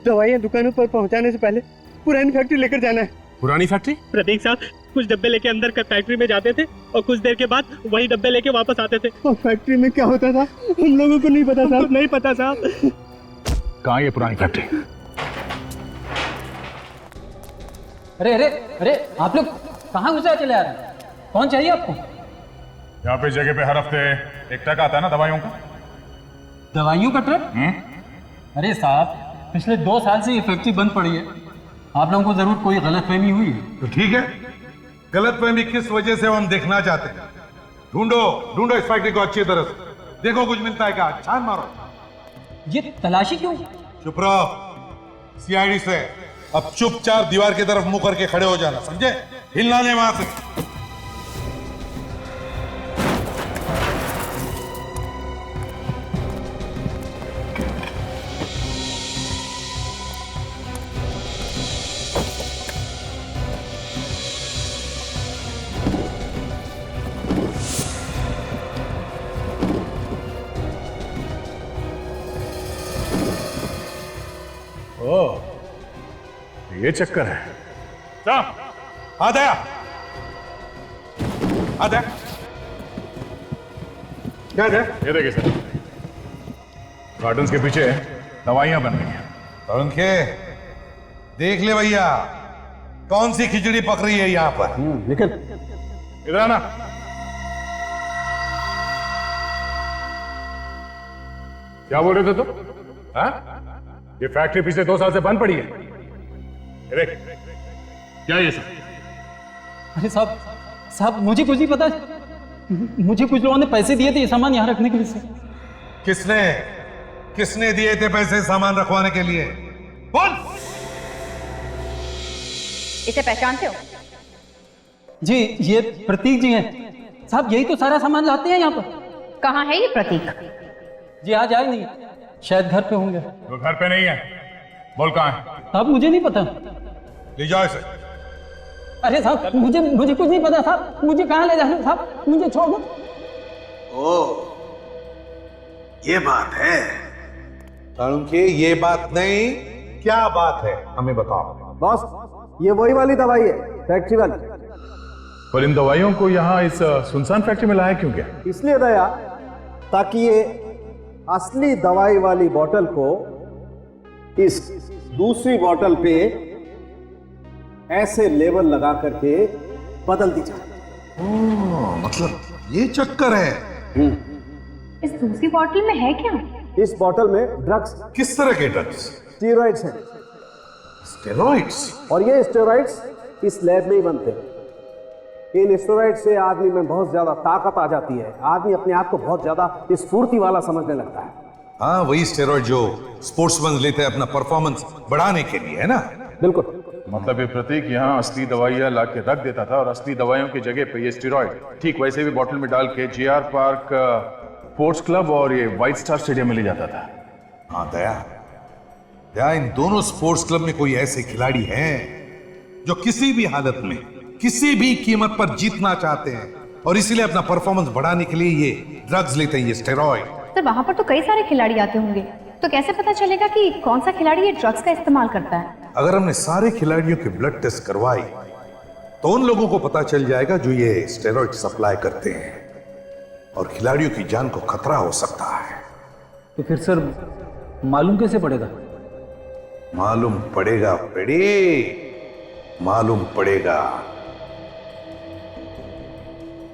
दवाइयाँ दुकानों पर पहुँचाने से पहले पुरानी फैक्ट्री लेकर जाना है। पुरानी फैक्ट्री? प्रतीक साहब कुछ डब्बे लेके अंदर का फैक्ट्री में जाते थे और कुछ देर के बाद वही डब्बे लेके वापस आते थे। और फैक्ट्री में क्या होता था हम लोगों को नहीं पता साहब। नहीं पता साहब। कहाँ ये पुरानी फैक्ट्री? अरे अरे अरे आप लोग कहाँ घुसा चले आ रहे हैं? कौन चाहिए आपको? यहाँ पे जगह पे हर हफ्ते एक ट्रक आता है ना दवाइयों का। दवाइयों का ट्रक? अरे साहब पिछले 2 साल से ये फैक्ट्री बंद पड़ी है, आप लोगों को जरूर कोई गलतफहमी हुई है। तो ठीक है, गलतफहमी किस वजह से हम देखना चाहते हैं। ढूंढो इस फैक्ट्री को अच्छी तरह से, देखो कुछ मिलता है क्या, छान मारो। ये तलाशी क्यों? चुप रहो। सीआईडी से अब चुपचाप दीवार की तरफ मुंह करके खड़े हो जाना, समझे? हिलना नहीं वहां से। ये चक्कर है। आ दया क्या है? ये देखिए सर, गार्डन्स के पीछे दवाइयां बन रही हैं। पंखे देख ले भैया, कौन सी खिचड़ी पक रही है यहाँ पर। निकल इधर आना। क्या बोल रहे थे तुम? हाँ? ये फैक्ट्री पिछले 2 साल से बंद पड़ी है। ये देख, क्या ये सब? अरे साहब मुझे कुछ नहीं पता। मुझे कुछ लोगों ने पैसे दिए थे ये सामान यहाँ रखने के लिए। किसने दिए थे पैसे सामान रखवाने के लिए? बोल। इसे पहचानते हो? जी ये प्रतीक जी हैं साहब, यही तो सारा सामान लाते हैं यहाँ पर। कहाँ है ये प्रतीक? जी आज आए नहीं, शायद घर पे होंगे। वो घर पे नहीं है, बोल कहाँ है? साहब मुझे नहीं पता। ले जाओ इसे। अरे साहब मुझे कुछ नहीं पता साहब, मुझे कहाँ ले जाना साहब, मुझे छोड़ दो। ओ ये बात है के, ये बात नहीं, क्या बात है हमें बताओ। बॉस ये वही वाली दवाई है, फैक्ट्री वाली। पर इन दवाइयों को यहाँ इस सुनसान फैक्ट्री में लाया क्यों? क्या इसलिए दया, ताकि ये असली दवाई वाली बोतल को इस दूसरी बोतल पे ऐसे लेबल लगा करके बदल दी जाए। मतलब ये चक्कर है। इस दूसरी बॉटल में है क्या? इस बोतल में ड्रग्स। किस तरह के ड्रग्स? स्टेरॉइड्स हैं। स्टेरॉइड्स? और ये स्टेरॉइड्स इस लैब में ही बनते हैं। इन स्टेरॉइड से आदमी में बहुत ज्यादा ताकत आ जाती है, आदमी अपने आप को बहुत ज्यादा स्फूर्ति वाला समझने लगता है। हाँ, वही स्टेरॉइड जो स्पोर्ट्समैन लेते हैं अपना परफॉर्मेंस बढ़ाने के लिए, है ना? बिल्कुल। मतलब ये प्रतीक यहाँ असली दवाइयाँ ला के रख देता था और असली दवाइयों की जगह पे ये स्टेरॉइड ठीक वैसे भी बॉटल में डाल के जीआर पार्क स्पोर्ट्स क्लब और ये व्हाइट स्टार स्टेडियम में ले जाता था। हाँ दया, इन दोनों स्पोर्ट्स क्लब में कोई ऐसे खिलाड़ी हैं जो किसी भी हालत में किसी भी कीमत पर जीतना चाहते हैं और इसीलिए अपना परफॉर्मेंस बढ़ाने के लिए ये ड्रग्स लेते हैं, ये स्टेरॉइड। सर वहां पर तो कई सारे खिलाड़ी आते होंगे, तो कैसे पता चलेगा कि कौन सा खिलाड़ी ये ड्रग्स का इस्तेमाल करता है? अगर हमने सारे खिलाड़ियों के ब्लड टेस्ट करवाई तो उन लोगों को पता चल जाएगा जो ये स्टेरॉइड सप्लाई करते हैं और खिलाड़ियों की जान को खतरा हो सकता है। तो फिर सर मालूम कैसे पड़ेगा? मालूम पड़ेगा मालूम पड़ेगा।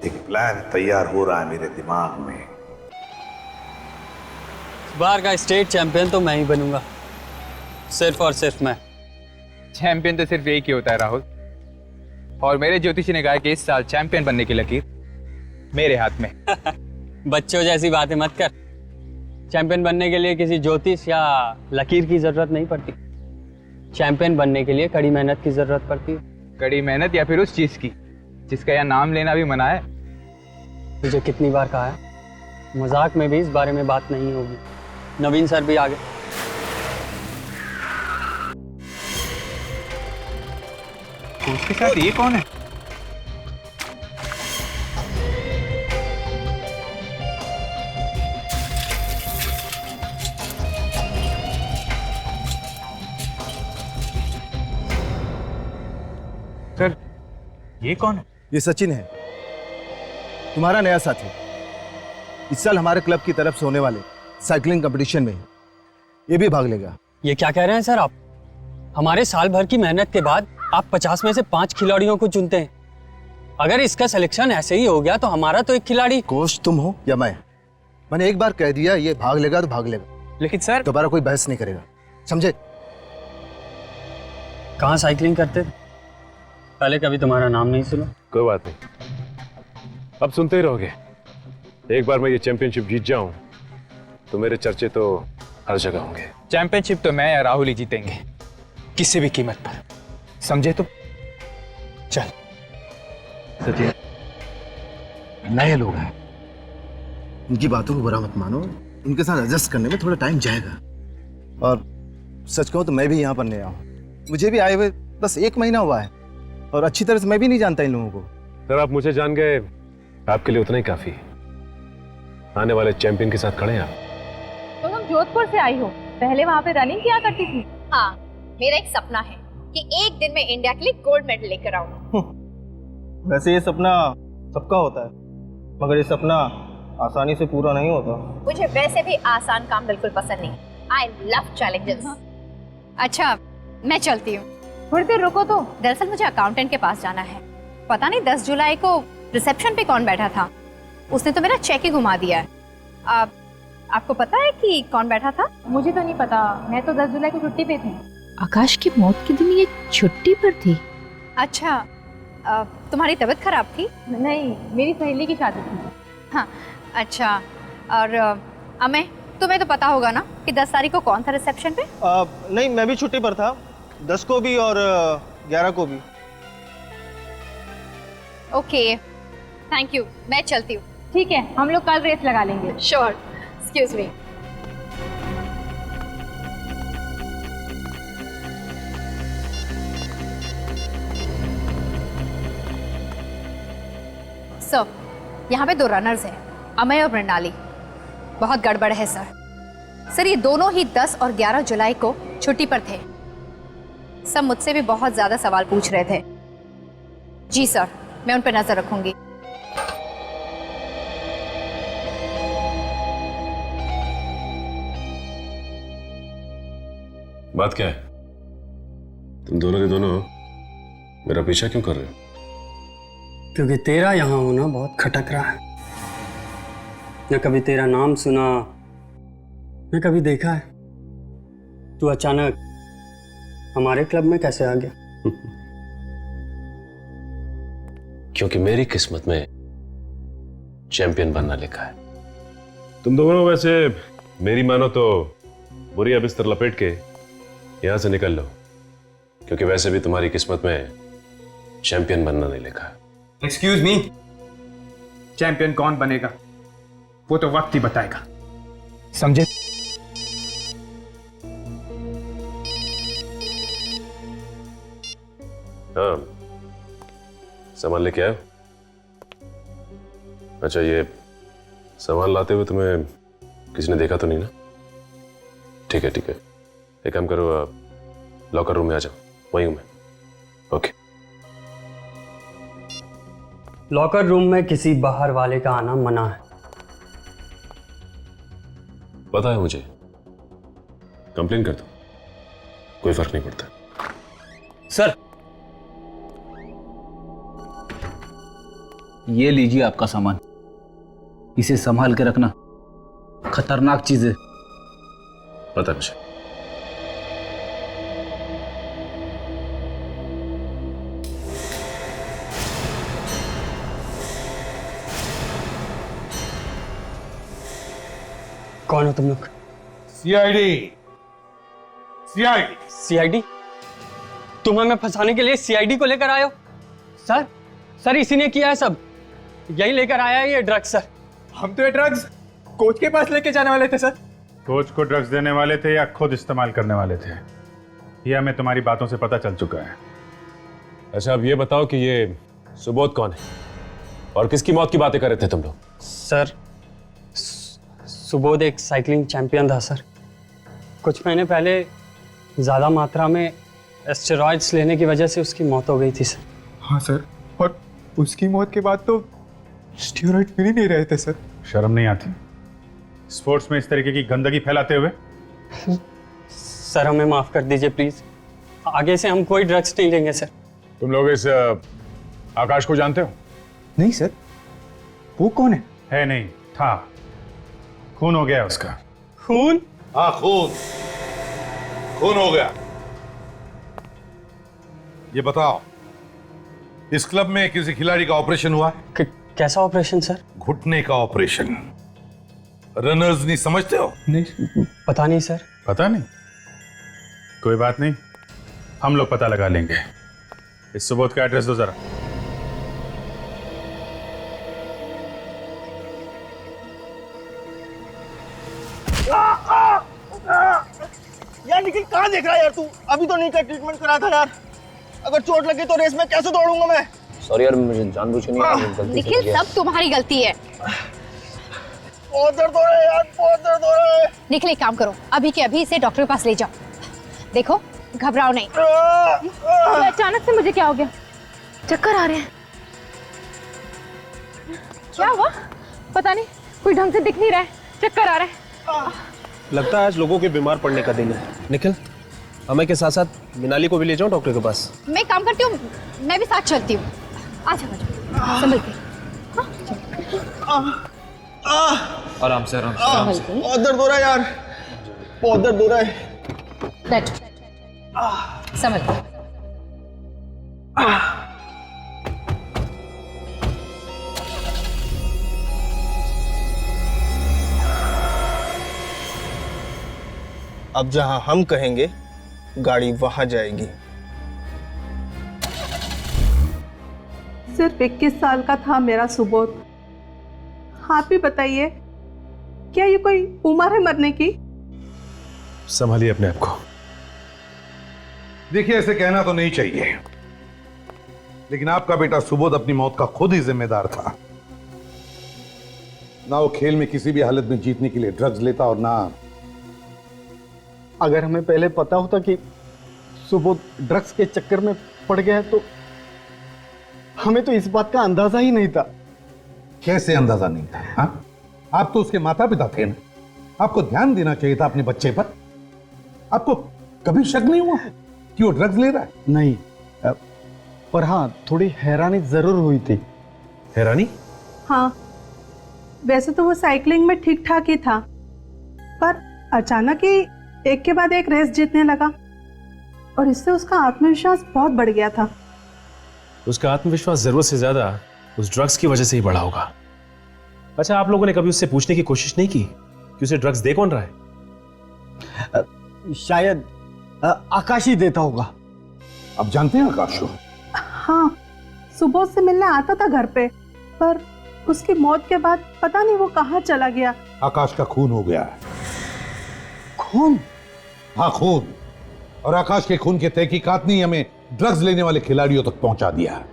एक प्लान तैयार हो रहा है मेरे दिमाग में। इस बार का स्टेट चैंपियन तो मैं ही बनूंगा, सिर्फ और सिर्फ मैं। चैंपियन तो सिर्फ एक ही होता है राहुल, और मेरे ज्योतिषी ने कहा कि इस साल चैंपियन बनने की लकीर मेरे हाथ में। बच्चों जैसी बातें मत कर। चैंपियन बनने के लिए किसी ज्योतिष या लकीर की जरूरत नहीं पड़ती। चैंपियन बनने के लिए कड़ी मेहनत की जरूरत पड़ती है। कड़ी मेहनत या फिर उस चीज की जिसका यहाँ नाम लेना भी मना है। तुझे कितनी बार कहा है, मजाक में भी इस बारे में बात नहीं होगी। नवीन सर भी आ गए। उसके साथ ये कौन है? सर ये कौन है? ये सचिन है, तुम्हारा नया साथी। इस साल हमारे क्लब की तरफ से होने वाले साइकिलिंग कंपटीशन में ये भी भाग लेगा। ये क्या कह रहे हैं सर आप? हमारे साल भर की मेहनत के बाद आप 50 में से 5 खिलाड़ियों को चुनते हैं। अगर इसका सिलेक्शन ऐसे ही हो गया तो हमारा तो एक खिलाड़ी। कोच तुम हो या मैंने एक बार कह दिया ये भाग लेगा तो भाग लेगा। लेकिन सर दोबारा कोई बहस नहीं करेगा, समझे? कहाँ साइकिलिंग करते थे? पहले कभी तुम्हारा नाम नहीं सुना। कोई बात नहीं, अब सुनते ही रहोगे। एक बार मैं ये चैंपियनशिप जीत जाऊं तो मेरे चर्चे तो हर जगह होंगे। चैंपियनशिप तो मैं या राहुल ही जीतेंगे, किसी भी कीमत पर, समझे तुम? चल। सचिन, नए लोग हैं, उनकी बातों को बुरा मत मानो। उनके साथ एडजस्ट करने में थोड़ा टाइम जाएगा। और सच कहूं तो मैं भी यहाँ पर नया हूँ। मुझे भी आए हुए बस 1 महीना हुआ है और अच्छी तरह से मैं भी नहीं जानता इन लोगों को। सर आप मुझे जान गए, आपके लिए उतना ही काफी। आने वाले चैंपियन के साथ खड़े हैं आप। तो तुम जोधपुर से आई हो, पहले वहाँ पे रनिंग किया करती थी? हाँ, मेरा एक सपना है कि एक दिन में इंडिया के लिए गोल्ड मेडल लेकर आऊं। वैसे ये सपना सबका होता है, मगर ये सपना आसानी से पूरा नहीं होता। मुझे वैसे भी आसान काम बिल्कुल पसंद नहीं। I love challenges. अच्छा, मैं चलती हूँ। थोड़ी देर रुको तो। दरअसल मुझे अकाउंटेंट के पास जाना है। पता नहीं 10 जुलाई को रिसेप्शन पे कौन बैठा था, उसने तो मेरा चेक ही घुमा दिया है। आपको पता है कि कौन बैठा था? मुझे तो नहीं पता, मैं तो 10 जुलाई की छुट्टी पे थी। आकाश की मौत के दिन ये छुट्टी पर थी? अच्छा, तुम्हारी तबीयत खराब थी? नहीं, मेरी सहेली की शादी थी। हाँ, अच्छा। और अमेय, तुम्हें तो पता होगा ना कि 10 तारीख को कौन था रिसेप्शन पे? नहीं, मैं भी छुट्टी पर था, 10 को भी और 11 को भी। ओके, थैंक यू, मैं चलती हूँ। ठीक है, हम लोग कल रेस लगा लेंगे। Sure, excuse me. सर, यहाँ पे 2 रनर्स हैं, अमेय और मृणाली। बहुत गड़बड़ है सर। सर, ये दोनों ही 10 और 11 जुलाई को छुट्टी पर थे। सब मुझसे भी बहुत ज्यादा सवाल पूछ रहे थे। जी सर, मैं उन पर नजर रखूंगी। बात क्या है? तुम दोनों के दोनों मेरा पीछा क्यों कर रहे हो? क्योंकि तेरा यहाँ होना बहुत खटक रहा है। न कभी तेरा नाम सुना, न कभी देखा है। तू अचानक हमारे क्लब में कैसे आ गया? क्योंकि मेरी किस्मत में चैंपियन बनना लिखा है। तुम दोनों वैसे मेरी मानो तो बुरी बिस्तर लपेट के यहां से निकल लो, क्योंकि वैसे भी तुम्हारी किस्मत में चैंपियन बनना नहीं लिखा है। एक्सक्यूज मी, चैंपियन कौन बनेगा वो तो वक्त ही बताएगा, समझे? हाँ, सामान लेके आयो? अच्छा, ये सामान लाते हुए तुम्हें किसी ने देखा तो नहीं ना? ठीक है ठीक है, एक काम करो, लॉकर रूम में आ जाओ, वहीं हूं मैं। ओके। लॉकर रूम में किसी बाहर वाले का आना मना है। पता है मुझे, कंप्लेन कर दो, कोई फर्क नहीं पड़ता। सर, ये लीजिए आपका सामान, इसे संभाल के रखना, खतरनाक चीज है। पता मुझे। कौन हो तुम लोग? सीआईडी। सीआईडी। सीआईडी? तुम हमें फंसाने के लिए सीआईडी को लेकर आए हो? सर, सर इसी ने किया है सब, यही लेकर आया है ये ड्रग्स। सर, हम तो ये ड्रग्स कोच के पास लेके जाने वाले थे सर। कोच को ड्रग्स देने वाले थे या खुद इस्तेमाल करने वाले थे, यह हमें तुम्हारी बातों से पता चल चुका है। अच्छा, अब ये बताओ कि ये सुबोध कौन है और किसकी मौत की बातें कर रहे थे तुम लोग? सर, सुबोध एक साइकिलिंग चैंपियन था सर। कुछ महीने पहले ज़्यादा मात्रा में एस्टेरॉइड्स लेने की वजह से उसकी मौत हो गई थी सर। हाँ सर, और उसकी मौत के बाद तो स्टेरॉइड मिल ही नहीं रहे थे सर। शर्म नहीं आती स्पोर्ट्स में इस तरीके की गंदगी फैलाते हुए? सर, हमें माफ कर दीजिए प्लीज, आगे से हम कोई ड्रग्स नहीं लेंगे सर। तुम लोग इस आकाश को जानते हो? नहीं सर, वो कौन है? है नहीं, था। खून हो गया उसका। खून? हाँ, खून खून हो गया। ये बताओ, इस क्लब में किसी खिलाड़ी का ऑपरेशन हुआ? कैसा ऑपरेशन सर? घुटने का ऑपरेशन। रनर्स नहीं समझते हो? नहीं, पता नहीं सर। पता नहीं? कोई बात नहीं, हम लोग पता लगा लेंगे। इस सुबोध का एड्रेस दो जरा। यार निखिल, कहाँ देख रहा है यार तू? अभी तो नहीं का ट्रीटमेंट करा था यार। अगर चोट लगी तो रेस में कैसे दौड़ूंगा मैं? सॉरी यार, मुझे जानबूझ के नहीं। निखिल, सब तुम्हारी गलती है। बहुत दर्द हो रहा है यार, बहुत दर्द हो रहा है। निखिल, एक काम करो, अभी के अभी इसे डॉक्टर के पास ले जाओ। देखो, घबराओ नहीं। अचानक से मुझे क्या हो गया? चक्कर आ रहे हैं। क्या हुआ? पता नहीं, कोई ढंग से दिख नहीं रहा है, चक्कर आ रहे हैं। लगता है आज लोगों के बीमार पड़ने का दिन है। निखिल, हमें के साथ साथ मिनाली को भी ले जाओ डॉक्टर के पास। मैं काम करती हूँ, मैं भी साथ चलती हूँ। आजा संभल के। आराम से, आराम से। बहुत दर्द हो रहा है यार, बहुत दर्द हो रहा है। बैठ, संभल के। अब जहां हम कहेंगे गाड़ी वहां जाएगी। सिर्फ 21 साल का था मेरा सुबोध। आप ही बताइए, क्या ये कोई उम्र है मरने की? संभालिए अपने आप को। देखिए, ऐसे कहना तो नहीं चाहिए, लेकिन आपका बेटा सुबोध अपनी मौत का खुद ही जिम्मेदार था। ना वो खेल में किसी भी हालत में जीतने के लिए ड्रग्स लेता, और ना अगर हमें पहले पता होता कि सुबोध ड्रग्स के चक्कर में पड़ गया है तो हमें तो इस बात का अंदाजा ही नहीं था। कैसे अंदाजा नहीं था? हाँ? आप तो उसके माता पिता थे ना, आपको ध्यान देना चाहिए था अपने बच्चे पर। आपको कभी शक नहीं हुआ कि वो ड्रग्स ले रहा है? नहीं, पर हाँ थोड़ी हैरानी जरूर हुई थी। हैरानी? हाँ, वैसे तो वो साइकिलिंग में ठीक ठाक ही था, पर अचानक ही एक के बाद एक रेस जीतने लगा और इससे उसका आत्मविश्वास बहुत बढ़ गया था। उसका आत्मविश्वास जरूरत से ज्यादा उस ड्रग्स की वजह से ही बढ़ा होगा। अच्छा, आप लोगों ने कभी उससे पूछने की कोशिश नहीं की कि उसे ड्रग्स दे कौन रहा है? शायद आकाश ही देता होगा। अब जानते हैं आकाश को? हाँ, सुबह से मिलने आता था घर पे, पर उसकी मौत के बाद पता नहीं वो कहाँ चला गया। आकाश का खून हो गया है। खून? हाँ, खून। और आकाश के खून के तहकीकात ने हमें ड्रग्स लेने वाले खिलाड़ियों तक पहुंचा दिया।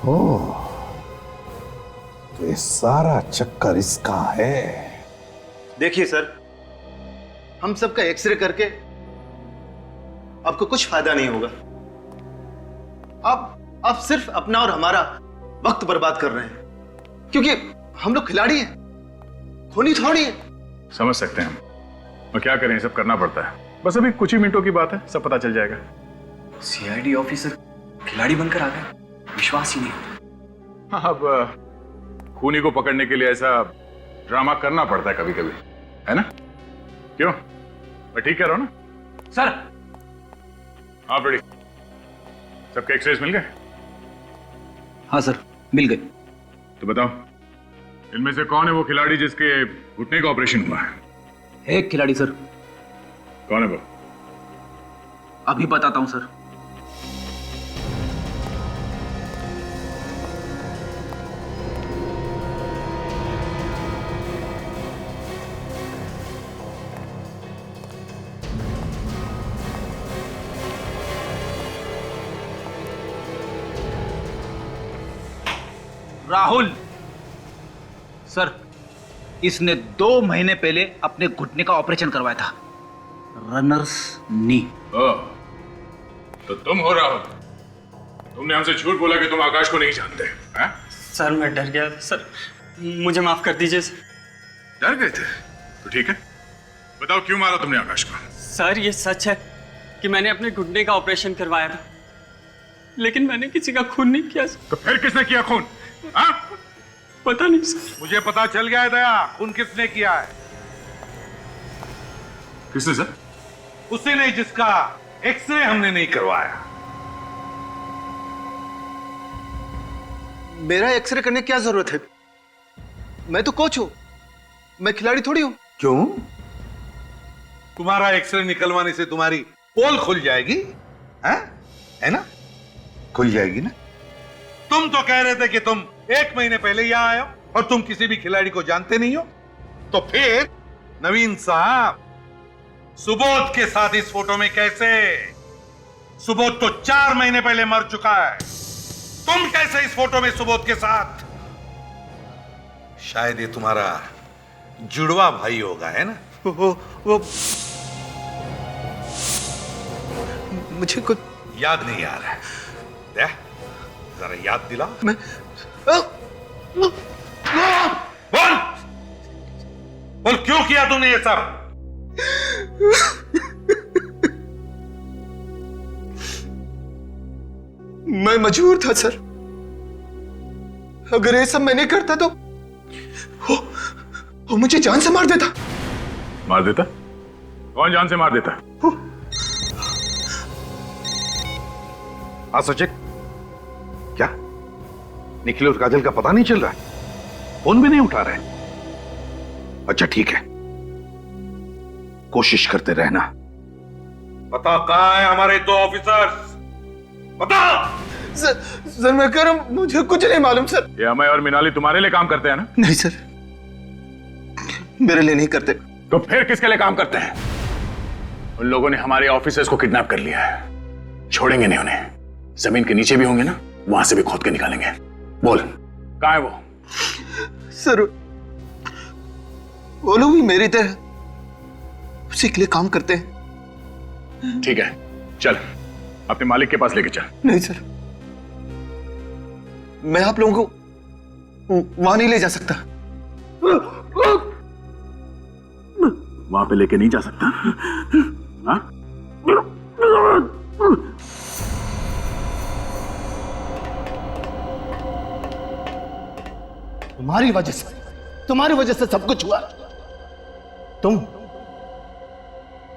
ओह, तो ये सारा चक्कर इसका है। देखिए सर, हम सबका एक्सरे करके आपको कुछ फायदा नहीं होगा। आप सिर्फ अपना और हमारा वक्त बर्बाद कर रहे हैं, क्योंकि हम लोग खिलाड़ी हैं, खूनी थोड़ी है। समझ सकते हैं हम, और क्या करें, सब करना पड़ता है। बस अभी कुछ ही मिनटों की बात है, सब पता चल जाएगा। सीआईडी ऑफिसर खिलाड़ी बनकर आ गए, विश्वास ही नहीं। हाँ, अब खूनी को पकड़ने के लिए ऐसा ड्रामा करना पड़ता है कभी कभी, है ना? क्यों, मैं ठीक कह रहा हूं ना? सर। हाँ फ्रेडी, सबके एक्सरेज मिल गए? हाँ सर, मिल गए। तो बताओ, इनमें से कौन है वो खिलाड़ी जिसके घुटने का ऑपरेशन हुआ है? एक खिलाड़ी सर। कौन है वो? अभी बताता हूं सर। राहुल सर, इसने 2 महीने पहले अपने घुटने का ऑपरेशन करवाया था, रनर्स नी। तो तुम हो राहुल? तुमने हमसे झूठ बोला कि तुम आकाश को नहीं जानते हैं? सर मैं डर गया सर, मुझे माफ कर दीजिए सर। डर गए थे? तो ठीक है, बताओ क्यों मारा तुमने आकाश को? सर ये सच है कि मैंने अपने घुटने का ऑपरेशन करवाया था, लेकिन मैंने किसी का खून नहीं किया सर। तो फिर किसने किया खून? पता नहीं सर। मुझे पता चल गया है दया, खून किसने किया है। किसने सर? उसे नहीं जिसका एक्सरे हमने नहीं करवाया। मेरा एक्सरे करने की क्या जरूरत है? मैं तो कोच हूं, मैं खिलाड़ी थोड़ी हूं। क्यों? तुम्हारा एक्सरे निकलवाने से तुम्हारी पोल खुल जाएगी, है ना? खुल जाएगी ना? तुम तो कह रहे थे कि तुम 1 महीने पहले यहां आए हो और तुम किसी भी खिलाड़ी को जानते नहीं हो। तो फिर नवीन साहब, सुबोध के साथ इस फोटो में कैसे? सुबोध तो 4 महीने पहले मर चुका है, तुम कैसे इस फोटो में सुबोध के साथ? शायद ये तुम्हारा जुड़वा भाई होगा, है ना? वो मुझे कुछ याद नहीं आ रहा है। जरा याद दिला। मैं बोल क्यों किया तूने ये सब? मैं मजबूर था सर। अगर ये सब मैं नहीं करता तो वो मुझे जान से मार देता। मार देता? कौन जान से मार देता? हाँ सचिन, क्या निखिल और काजल का पता नहीं चल रहा है? फोन भी नहीं उठा रहे? अच्छा ठीक है, कोशिश करते रहना। पता कहां है हमारे 2 ऑफिसर्स? पता? सर मैं कह रहा हूं, मुझे कुछ नहीं मालूम सर। ये अमय और मिनाली तुम्हारे लिए काम करते हैं ना? नहीं सर, मेरे लिए नहीं करते। तो फिर किसके लिए काम करते हैं? उन लोगों ने हमारे ऑफिसर्स को किडनैप कर लिया है, छोड़ेंगे नहीं उन्हें। जमीन के नीचे भी होंगे ना, वहां से भी खोद के निकालेंगे। बोल कहां है वो? सर वो लोग भी मेरी तरह उसी के लिए काम करते हैं। ठीक है, चल अपने मालिक के पास लेके चल। नहीं सर, मैं आप लोगों को वहां नहीं ले जा सकता। वहां पे लेके नहीं जा सकता? हाँ? तुम्हारी वजह से सब कुछ हुआ।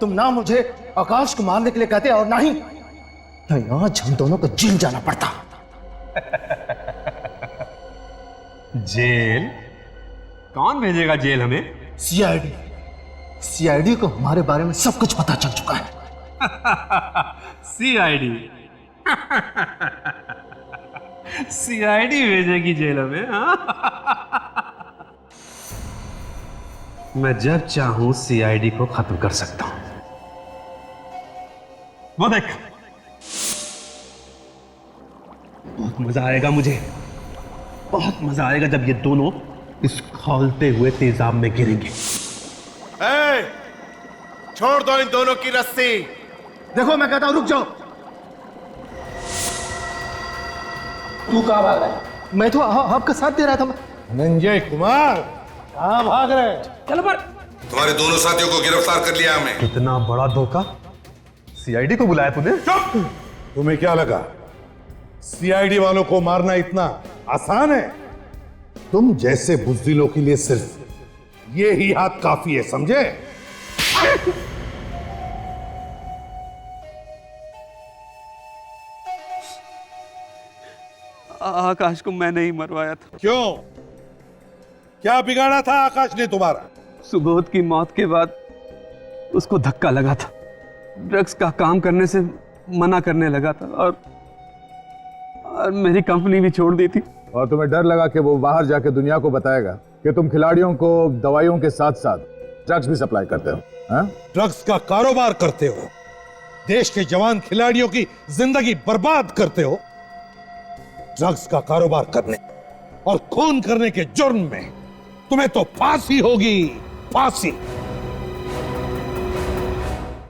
तुम ना मुझे आकाश को मारने के लिए कहते और ना ही आज हम दोनों को जेल जाना पड़ता। जेल? कौन भेजेगा जेल हमें? सीआईडी को हमारे बारे में सब कुछ पता चल चुका है। सीआईडी? सीआईडी भेजेगी जेल हमें? मैं जब चाहूं सीआईडी को खत्म कर सकता हूं। वो देख, बहुत मजा आएगा मुझे, बहुत मजा आएगा जब ये दोनों इस खौलते हुए तेजाब में गिरेंगे। छोड़ दो इन दोनों की रस्सी। देखो मैं कहता हूं रुक जाओ। तू कहाँ भाग रहा है? मैं तो आपका साथ दे रहा था। धनंजय कुमार कहाँ भाग रहे? चलो पर तुम्हारे दोनों साथियों को गिरफ्तार कर लिया हमें। कितना बड़ा धोखा। सीआईडी को बुलाया तूने? चुप! तुम्हें क्या लगा सीआईडी वालों को मारना इतना आसान है? तुम जैसे बुज़दिलों के लिए सिर्फ ये ही हाथ काफी है, समझे? आकाश को मैं नहीं मरवाया था। क्यों? क्या बिगाड़ा था आकाश ने तुम्हारा? सुबोध की मौत के बाद उसको धक्का लगा था, ड्रग्स का काम करने से मना करने लगा था और मेरी कंपनी भी छोड़ दी थी। और तुम्हें डर लगा कि वो बाहर जाके दुनिया को बताएगा कि तुम खिलाड़ियों को दवाइयों के साथ साथ ड्रग्स भी सप्लाई करते हो? ड्रग्स का कारोबार करते हो, देश के जवान खिलाड़ियों की जिंदगी बर्बाद करते हो। ड्रग्स का कारोबार करने और खून करने के जुर्म में तुम्हें तो फांसी होगी, फांसी।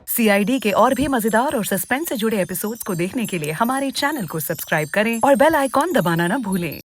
सीआईडी के और भी मजेदार और सस्पेंस से जुड़े एपिसोड्स को देखने के लिए हमारे चैनल को सब्सक्राइब करें और बेल आइकॉन दबाना ना भूलें।